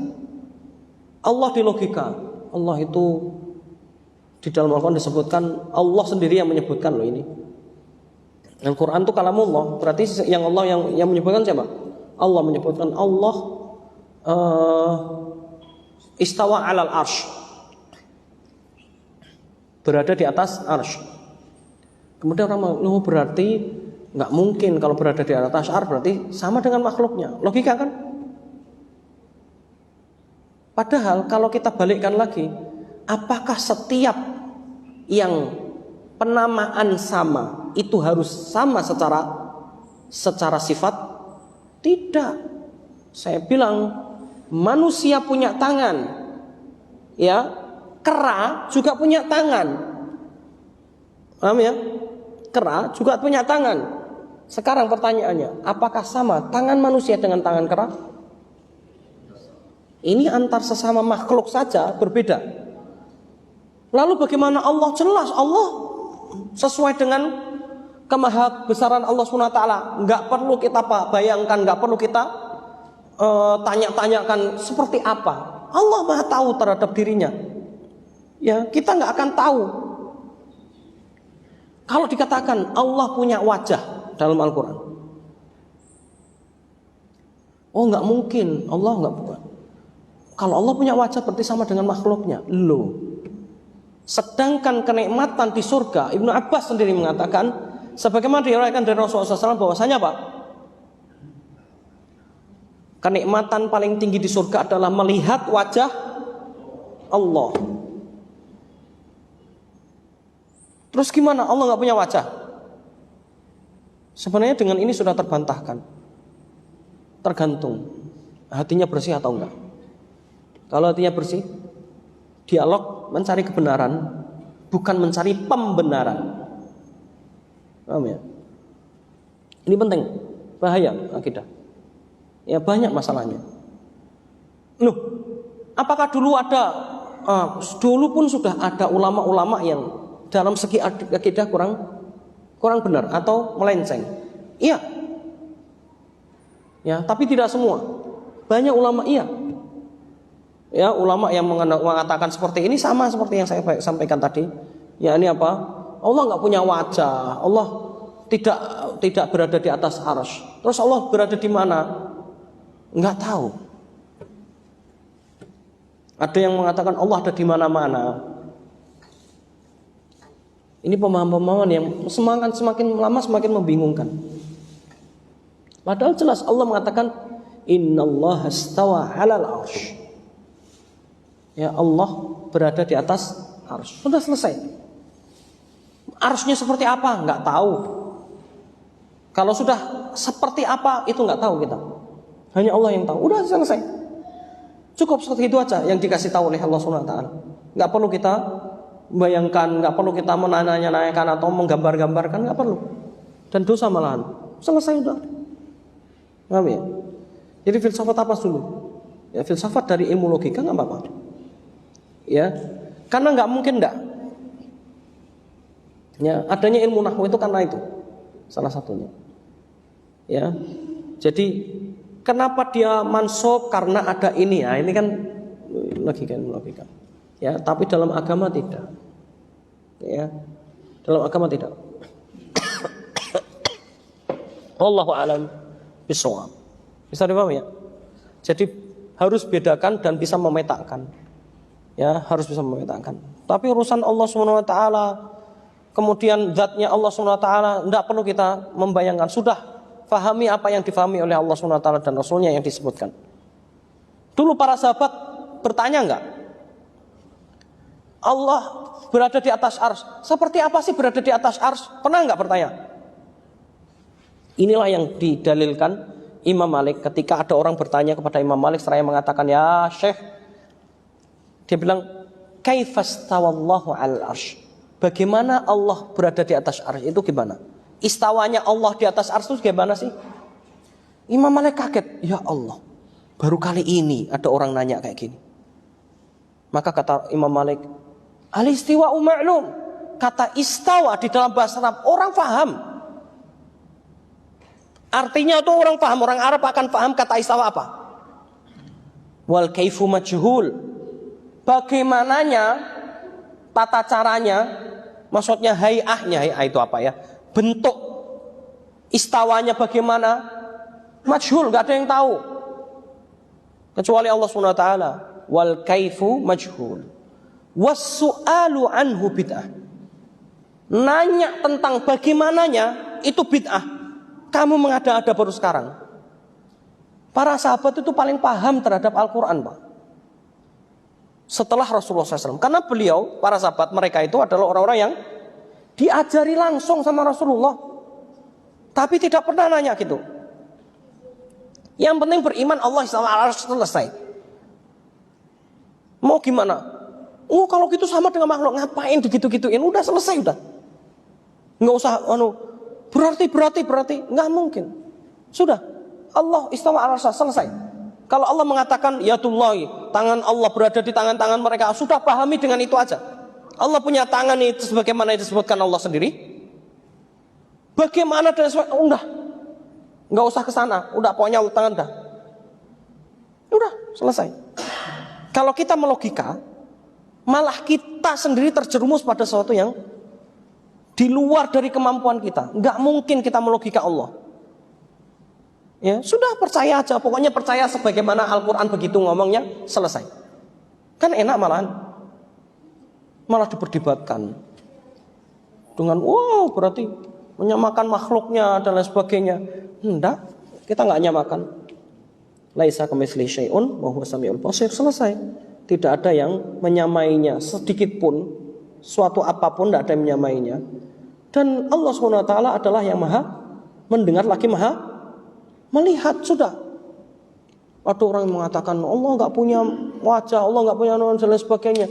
Allah di logika. Allah itu di dalam Al-Quran disebutkan, Allah sendiri yang menyebutkan loh ini. Al-Quran itu kalamullah, berarti yang Allah yang menyebutkan siapa? Allah menyebutkan Allah istawa alal arsh. berada di atas arsy. Kemudian orang bilang, berarti nggak mungkin kalau berada di atas arsy berarti sama dengan makhluknya. Logika kan? Padahal kalau kita balikkan lagi, apakah setiap yang penamaan sama itu harus sama secara sifat? Tidak. Saya bilang manusia punya tangan, ya, kera juga punya tangan. Paham ya? Kera juga punya tangan. Sekarang pertanyaannya, apakah sama tangan manusia dengan tangan kera? Ini antar sesama makhluk saja berbeda. Lalu bagaimana Allah? Jelas Allah sesuai dengan kemahabesaran Allah SWT. Nggak perlu kita bayangkan, nggak perlu kita tanya-tanyakan seperti apa. Allah Maha tahu terhadap dirinya. Ya, kita nggak akan tahu. Kalau dikatakan Allah punya wajah dalam Al-Quran, oh nggak mungkin, Allah nggak buat. Kalau Allah punya wajah berarti sama dengan makhluknya. Loh. Sedangkan kenikmatan di surga, Ibnu Abbas sendiri mengatakan, sebagaimana diriwayatkan dari Rasulullah SAW, bahwasanya apa? Kenikmatan paling tinggi di surga adalah melihat wajah Allah. Terus gimana? Allah nggak punya wajah? Sebenarnya dengan ini sudah terbantahkan. Tergantung hatinya bersih atau enggak. Kalau hatinya bersih, dialog mencari kebenaran, bukan mencari pembenaran. Paham ya? Ini penting, bahaya akidah. Ya banyak masalahnya. Loh, apakah dulu dulu pun sudah ada ulama-ulama yang dalam segi akidah kurang benar atau melenceng? Iya. Ya, tapi tidak semua. Banyak ulama iya. Ya, ulama yang mengatakan seperti ini sama seperti yang saya sampaikan tadi. Ya, ini apa? Allah nggak punya wajah. Allah tidak berada di atas arsy. Terus Allah berada di mana? Nggak tahu. Ada yang mengatakan Allah ada di mana-mana. Ini pemahaman-pemahaman yang semakin lama semakin membingungkan. Padahal jelas Allah mengatakan innallaha istawa 'alal 'arsy. Ya, Allah berada di atas arsy. Sudah selesai. Arsy-nya seperti apa? Nggak tahu. Kalau sudah seperti apa itu nggak tahu kita. Hanya Allah yang tahu. Udah selesai. Cukup seperti itu aja yang dikasih tahu oleh Allah SWT. Nggak perlu kita bayangkan, nggak perlu kita menanya-nanyakan atau menggambar-gambarkan, nggak perlu. Dan dosa malahan. Selesai udah. Paham ya? Jadi filsafat apa dulu? Ya, filsafat dari ilmu logika nggak apa-apa. Ya, karena nggak mungkin enggak. Ya, adanya ilmu nahwu itu karena itu salah satunya. Ya, jadi kenapa dia mansub? Karena ada ini. Ya, ini kan logika. Ya, tapi dalam agama tidak. Ya, dalam agama tidak. Wallahu a'lam bishawab. Bisa dipahami ya? Jadi harus bedakan dan bisa memetakan. Ya, harus bisa memetakan. Tapi urusan Allah SWT, kemudian zatnya Allah SWT, tidak perlu kita membayangkan. Sudah fahami apa yang difahami oleh Allah SWT dan Rasulnya yang disebutkan. Dulu para sahabat bertanya enggak? Allah berada di atas arsy. Seperti apa sih berada di atas arsy? Pernah enggak bertanya? Inilah yang didalilkan Imam Malik ketika ada orang bertanya kepada Imam Malik seraya mengatakan, ya Syekh, dia bilang, kaifastawallahu al-arsy. Bagaimana Allah berada di atas arsy itu gimana? Istawanya Allah di atas arsy itu gimana sih? Imam Malik kaget, ya Allah, baru kali ini ada orang nanya kayak gini. Maka kata Imam Malik, al-istiwa'u ma'lum. Kata istawa di dalam bahasa Arab orang paham. Artinya itu orang paham, orang Arab akan paham kata istawa apa. Wal kaifu majhul. Bagaimananya, tata caranya, maksudnya hay'ahnya, hay'ah itu apa ya? Bentuk istawanya bagaimana? Majhul, gak ada yang tahu. Kecuali Allah SWT. Wal kaifu majhul. Was-su'alu anhu bid'ah. Nanya tentang bagaimananya itu bid'ah. Kamu mengada-ada baru sekarang. Para sahabat itu paling paham terhadap Al-Quran, Pak, setelah Rasulullah SAW. Karena beliau, para sahabat mereka itu adalah orang-orang yang diajari langsung sama Rasulullah, tapi tidak pernah nanya gitu. Yang penting beriman Allah harus selesai. Mau gimana? Oh, kalau gitu sama dengan makhluk, ngapain begitu-gituin? Udah selesai udah. Nggak usah berarti nggak mungkin. Sudah, Allah istawa 'arsy, selesai. Kalau Allah mengatakan yatullahi, tangan Allah berada di tangan-tangan mereka, sudah pahami dengan itu aja. Allah punya tangan itu sebagaimana disebutkan Allah sendiri. Bagaimana dan udah, nggak usah ke sana, udah pokoknya tangan dah. Udah selesai. Kalau kita melogika, malah kita sendiri terjerumus pada sesuatu yang di luar dari kemampuan kita. Nggak mungkin kita melogika Allah. Ya, sudah percaya aja, pokoknya percaya sebagaimana Al-Quran begitu ngomongnya, selesai. Kan enak malah diperdebatkan dengan wow berarti menyamakan makhluknya dan lain sebagainya. Enggak, kita nggak nyamakan. Laisa kamitslihi syai'un wa huwas samiul basir, selesai. Tidak ada yang menyamainya sedikit pun, suatu apapun tidak ada yang menyamainya. Dan Allah SWT adalah yang maha mendengar lagi maha melihat. Sudah. Ada orang yang mengatakan Allah nggak punya wajah, Allah nggak punya dan lain sebagainya.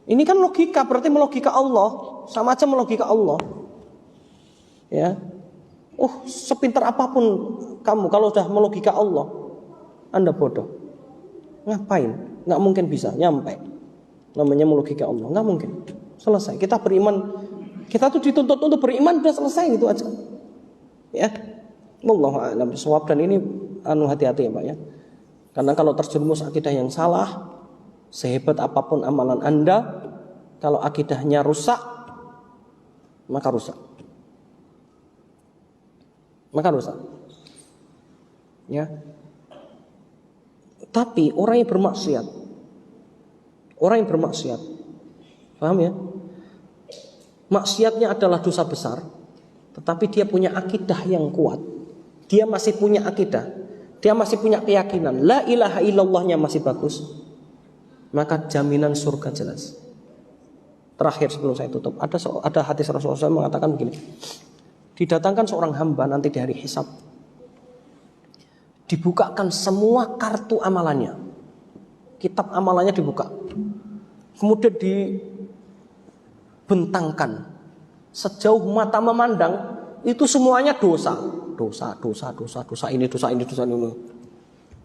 Ini kan logika, berarti melogika Allah, sama aja melogika Allah. Ya, sepintar apapun kamu kalau sudah melogika Allah, Anda bodoh. Ngapain? Nggak mungkin bisa nyampe. Namanya melogika Allah, nggak mungkin. Selesai. Kita beriman, kita tuh dituntut untuk beriman, udah selesai gitu aja. Ya. Wallahu a'lam bishawab. Dan ini hati-hati ya Pak ya. Karena kalau terjerumus akidah yang salah, sehebat apapun amalan Anda, kalau akidahnya rusak, maka rusak. Ya. Tapi orang yang bermaksiat, paham ya? Maksiatnya adalah dosa besar, tetapi dia punya akidah yang kuat. Dia masih punya akidah, dia masih punya keyakinan, la ilaha illallahnya masih bagus, maka jaminan surga jelas. Terakhir sebelum saya tutup, ada hadis Rasulullah SAW mengatakan begini: didatangkan seorang hamba nanti di hari hisab, dibukakan semua kartu amalannya, kitab amalannya dibuka, kemudian dibentangkan sejauh mata memandang, itu semuanya dosa ini.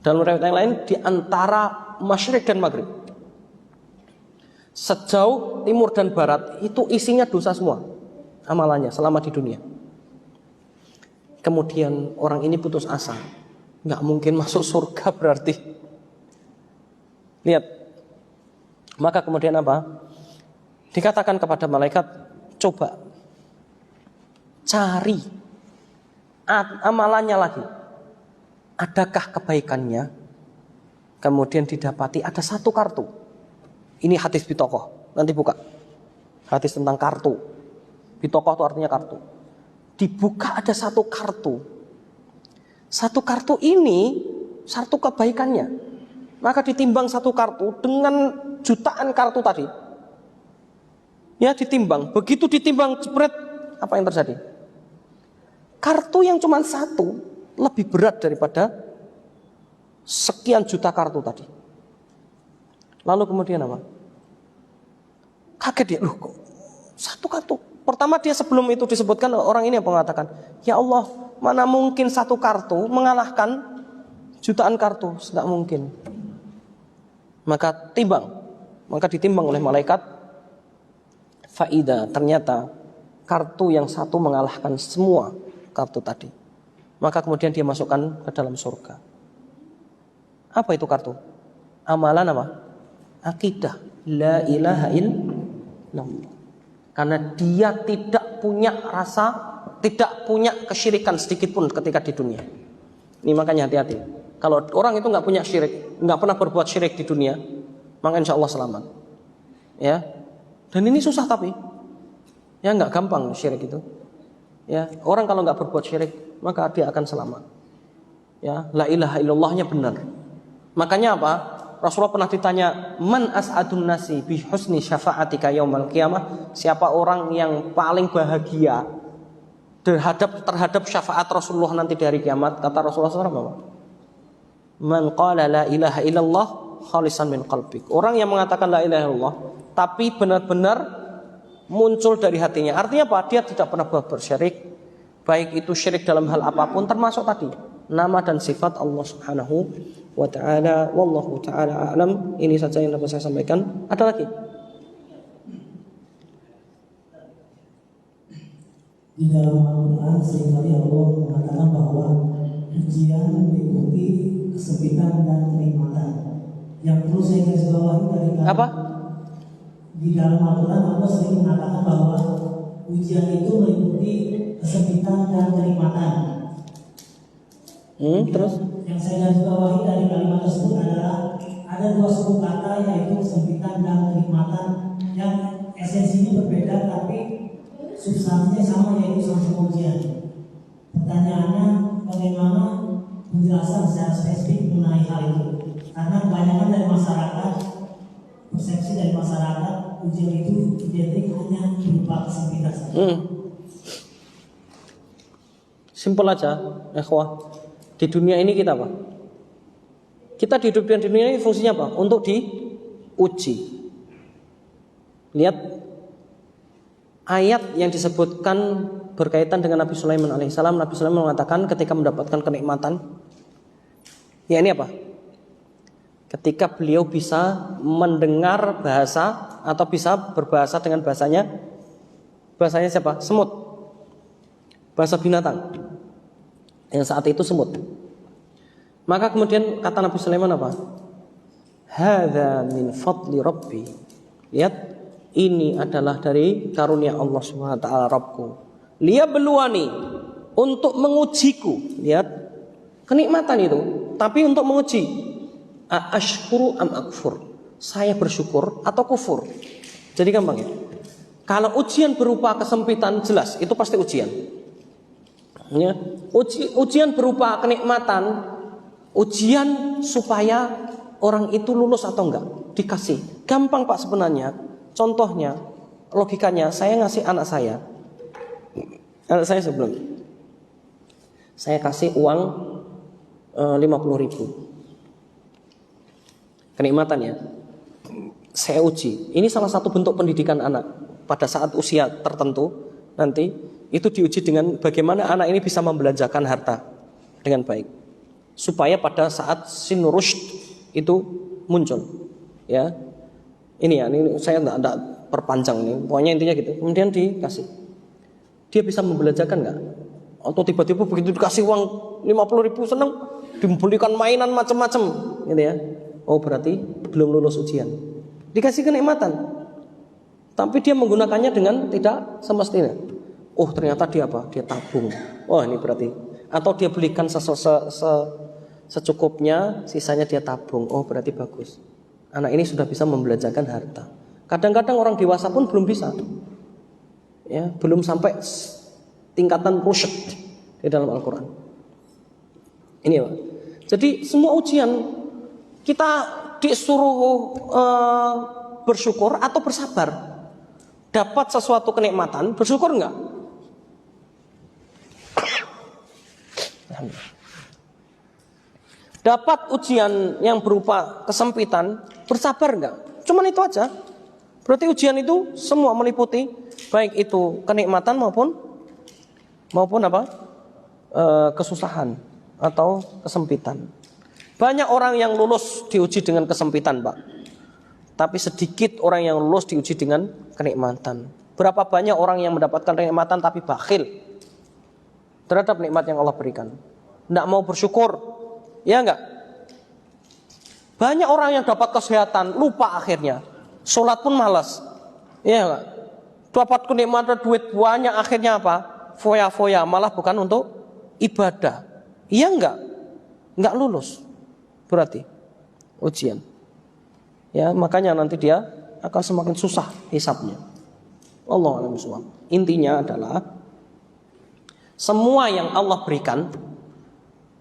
Dalam riwayat yang lain, di antara masyriq dan maghrib, sejauh timur dan barat, itu isinya dosa semua amalannya selama di dunia. Kemudian orang ini putus asa, nggak mungkin masuk surga berarti. Lihat, maka kemudian apa? Dikatakan kepada malaikat, coba cari amalannya lagi, adakah kebaikannya? Kemudian didapati ada satu kartu. Ini hadis bitokoh, nanti buka hadis tentang kartu. Bitokoh itu artinya kartu. Dibuka ada satu kartu. Satu kartu ini satu kebaikannya. Maka ditimbang satu kartu dengan jutaan kartu tadi. Ya, ditimbang. Begitu ditimbang jebret, apa yang terjadi? Kartu yang cuma satu lebih berat daripada sekian juta kartu tadi. Lalu kemudian apa? Kaget dia, loh kok satu kartu? Pertama dia sebelum itu disebutkan, orang ini yang mengatakan, ya Allah, mana mungkin satu kartu mengalahkan jutaan kartu? Tidak mungkin. Maka ditimbang oleh malaikat. Faida, ternyata kartu yang satu mengalahkan semua kartu tadi. Maka kemudian dia masukkan ke dalam surga. Apa itu kartu? Amalan apa? Akidah, la ilaha illallah. Karena dia tidak punya kesyirikan sedikit pun ketika di dunia. Ini makanya hati-hati. Kalau orang itu nggak punya syirik, nggak pernah berbuat syirik di dunia, maka insya Allah selamat. Ya. Dan ini susah tapi. Ya nggak gampang syirik itu. Ya, orang kalau nggak berbuat syirik, maka dia akan selamat. Ya, la ilaha illallahnya benar. Makanya apa? Rasulullah pernah ditanya, "Man as'adun nasi bi husni syafa'atika yaumal qiyamah?" Siapa orang yang paling bahagia terhadap syafaat Rasulullah nanti di hari kiamat? Kata Rasulullah SAW apa? Man qala la ilaha illallah khalisan min qalbik. Orang yang mengatakan la ilaha illallah tapi benar-benar muncul dari hatinya. Artinya apa? Dia tidak pernah bersyirik, baik itu syirik dalam hal apapun, termasuk tadi nama dan sifat Allah Subhanahu wa taala. Wallahu taala a'lam. Ini saja yang dapat saya sampaikan. Ada lagi? Di dalam Al-Quran seringkali Allah mengatakan bahwa ujian meliputi kesempitan dan kenikmatan. Yang perlu saya garis bawahi dari Apa? Di dalam Al-Quran Allah sering mengatakan bahwa ujian itu meliputi kesempitan dan kenikmatan. Terus? Yang saya garis bawahi dari kalimat tersebut adalah ada dua suku kata, yaitu kesempitan dan kenikmatan, yang esensinya berbeda tapi substansinya sama, yaitu sama-sama ujian. Pertanyaannya, bagaimana penjelasan secara spesifik mengenai hal itu? Karena kebanyakan dari masyarakat, persepsi dari masyarakat, ujian itu identik hanya berupa kesempitan saja. Simpel aja, ikhwah. Di dunia ini kita apa? Kita hidup di dunia ini fungsinya apa? Untuk diuji. Lihat ayat yang disebutkan berkaitan dengan Nabi Sulaiman alaihissalam. Nabi Sulaiman mengatakan ketika mendapatkan kenikmatan, ya ini apa? Ketika beliau bisa mendengar bahasa atau bisa berbahasa dengan bahasanya siapa? Semut. Bahasa binatang. Yang saat itu semut. Maka kemudian kata Nabi Sulaiman apa? Hadza min fadli Rabbi. Lihat, ini adalah dari karunia Allah Subhanahu wa taala Rabbku. Liyabluwani, untuk mengujiku. Lihat, kenikmatan itu, tapi untuk menguji. Ashkuru am akfur. Saya bersyukur atau kufur. Jadi gampang ya. Kalau ujian berupa kesempitan, jelas itu pasti ujian. Ya. Ujian berupa kenikmatan, ujian supaya orang itu lulus atau enggak, dikasih. Gampang Pak sebenarnya. Contohnya, logikanya, saya ngasih anak saya sebelum saya kasih uang 50.000. Kenikmatan ya. Saya uji. Ini salah satu bentuk pendidikan anak. Pada saat usia tertentu nanti itu diuji dengan bagaimana anak ini bisa membelanjakan harta dengan baik, supaya pada saat sin rushd itu muncul. Ya, ini ya, ini saya tidak perpanjang nih. Pokoknya intinya gitu. Kemudian dikasih, dia bisa membelanjakan nggak? Atau tiba-tiba begitu dikasih uang 50.000 seneng, dibelikan mainan macam-macam, gitu ya. Oh berarti belum lulus ujian. Dikasih kenikmatan, tapi dia menggunakannya dengan tidak semestinya. Oh ternyata dia apa? Dia tabung. Oh ini berarti. Atau dia belikan secukupnya, sisanya dia tabung. Oh berarti bagus. Anak ini sudah bisa membelanjakan harta. Kadang-kadang orang dewasa pun belum bisa. Ya, belum sampai tingkatan rusyad di dalam Al-Quran. Ini ya Pak. Jadi semua ujian kita disuruh bersyukur atau bersabar. Dapat sesuatu kenikmatan, bersyukur enggak? Dapat ujian yang berupa kesempitan, bersabar enggak? Cuman itu aja. Berarti ujian itu semua meliputi baik itu kenikmatan maupun apa? Kesusahan atau kesempitan. Banyak orang yang lulus diuji dengan kesempitan, Pak. Tapi sedikit orang yang lulus diuji dengan kenikmatan. Berapa banyak orang yang mendapatkan kenikmatan tapi bakhil terhadap nikmat yang Allah berikan. Tidak mau bersyukur. Ya enggak? Banyak orang yang dapat kesehatan, lupa akhirnya. Sholat pun malas. Ya enggak? Dapat kenikmatan duit banyak, akhirnya apa? Foya-foya, malah bukan untuk ibadah. Iya enggak? Enggak lulus. Berarti ujian. Ya, makanya nanti dia akan semakin susah hisabnya. Wallahu a'lam bishawab. Intinya adalah semua yang Allah berikan,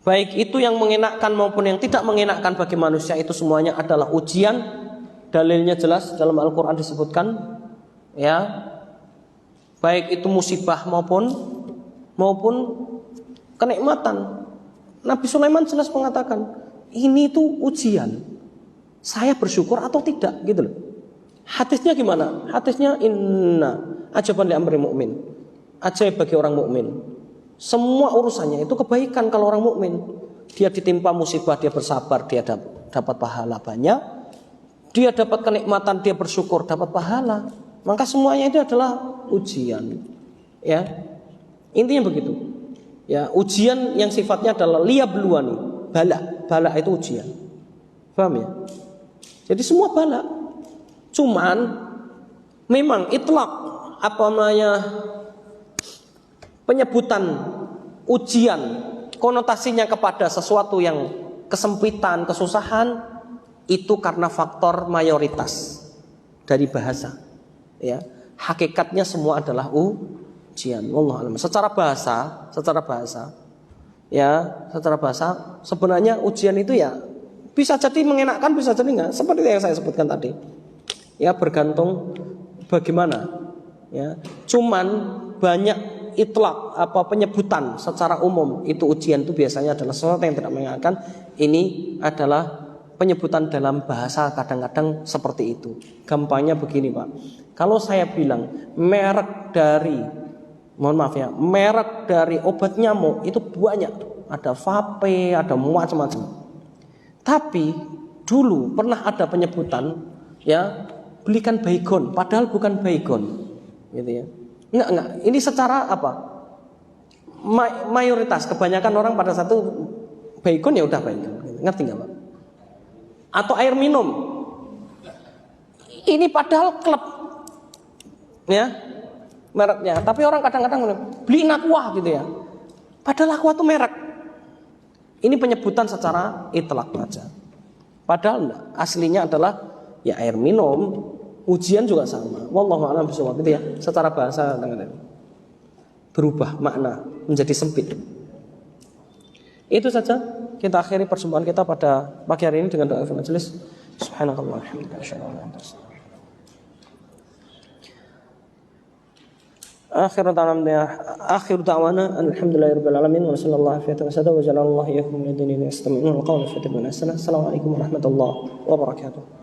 baik itu yang mengenakkan maupun yang tidak mengenakkan bagi manusia, itu semuanya adalah ujian. Dalilnya jelas dalam Al-Quran disebutkan, ya, baik itu musibah maupun kenikmatan. Nabi Sulaiman jelas mengatakan, ini tuh ujian. Saya bersyukur atau tidak, gitu loh. Hadisnya gimana? Hadisnya inna ajaban li amri mu'min. Ajaib bagi orang mukmin. Semua urusannya itu kebaikan kalau orang mukmin. Dia ditimpa musibah, dia bersabar, dia dapat pahala banyak. Dia dapat kenikmatan, dia bersyukur, dapat pahala. Maka semuanya itu adalah ujian. Ya. Intinya begitu. Ya, ujian yang sifatnya adalah liyabluwani, bala itu ujian. Paham ya? Jadi semua bala. Cuman memang itlaq penyebutan ujian konotasinya kepada sesuatu yang kesempitan, kesusahan, itu karena faktor mayoritas dari bahasa. Ya, hakikatnya semua adalah ujian. Wallahu a'lam. Secara bahasa, sebenarnya ujian itu ya bisa jadi mengenakkan, bisa jadi enggak. Seperti yang saya sebutkan tadi. Ya, bergantung bagaimana. Ya, cuman banyak itlaq penyebutan secara umum itu ujian itu biasanya adalah sesuatu yang tidak mengenakkan. Ini adalah penyebutan dalam bahasa kadang-kadang seperti itu. Gampangnya begini, Pak. Kalau saya bilang merek dari obat nyamuk itu banyak, ada vape, ada macam-macam. Tapi dulu pernah ada penyebutan, ya, belikan baygon, padahal bukan baygon, gitu ya. Enggak. Ini secara mayoritas, kebanyakan orang pada satu baygon ya udah baygon, ngerti nggak, Pak? Atau air minum, ini padahal klub, ya, mereknya. Tapi orang kadang-kadang beliin Aqua gitu ya, padahal Aqua itu merek. Ini penyebutan secara itlaq saja. Padahal enggak, aslinya adalah ya air minum. Ujian juga sama. Wallahu a'lam bishawab, gitu ya. Secara bahasa kadang-kadang berubah makna menjadi sempit. Itu saja. Kita akhiri perjumpaan kita pada pagi hari ini dengan doa majelis. Subhanakallah walhamdulillah asyhadu an la ilaha illa anta. Akhir da'wana alhamdulillahirabbil alamin wa sallallahu alaihi wa sallam wa jazakallahu iyyakum min dinin yastami'una al-qawla fattabi'una ahsana. Assalamualaikum warahmatullahi wabarakatuh.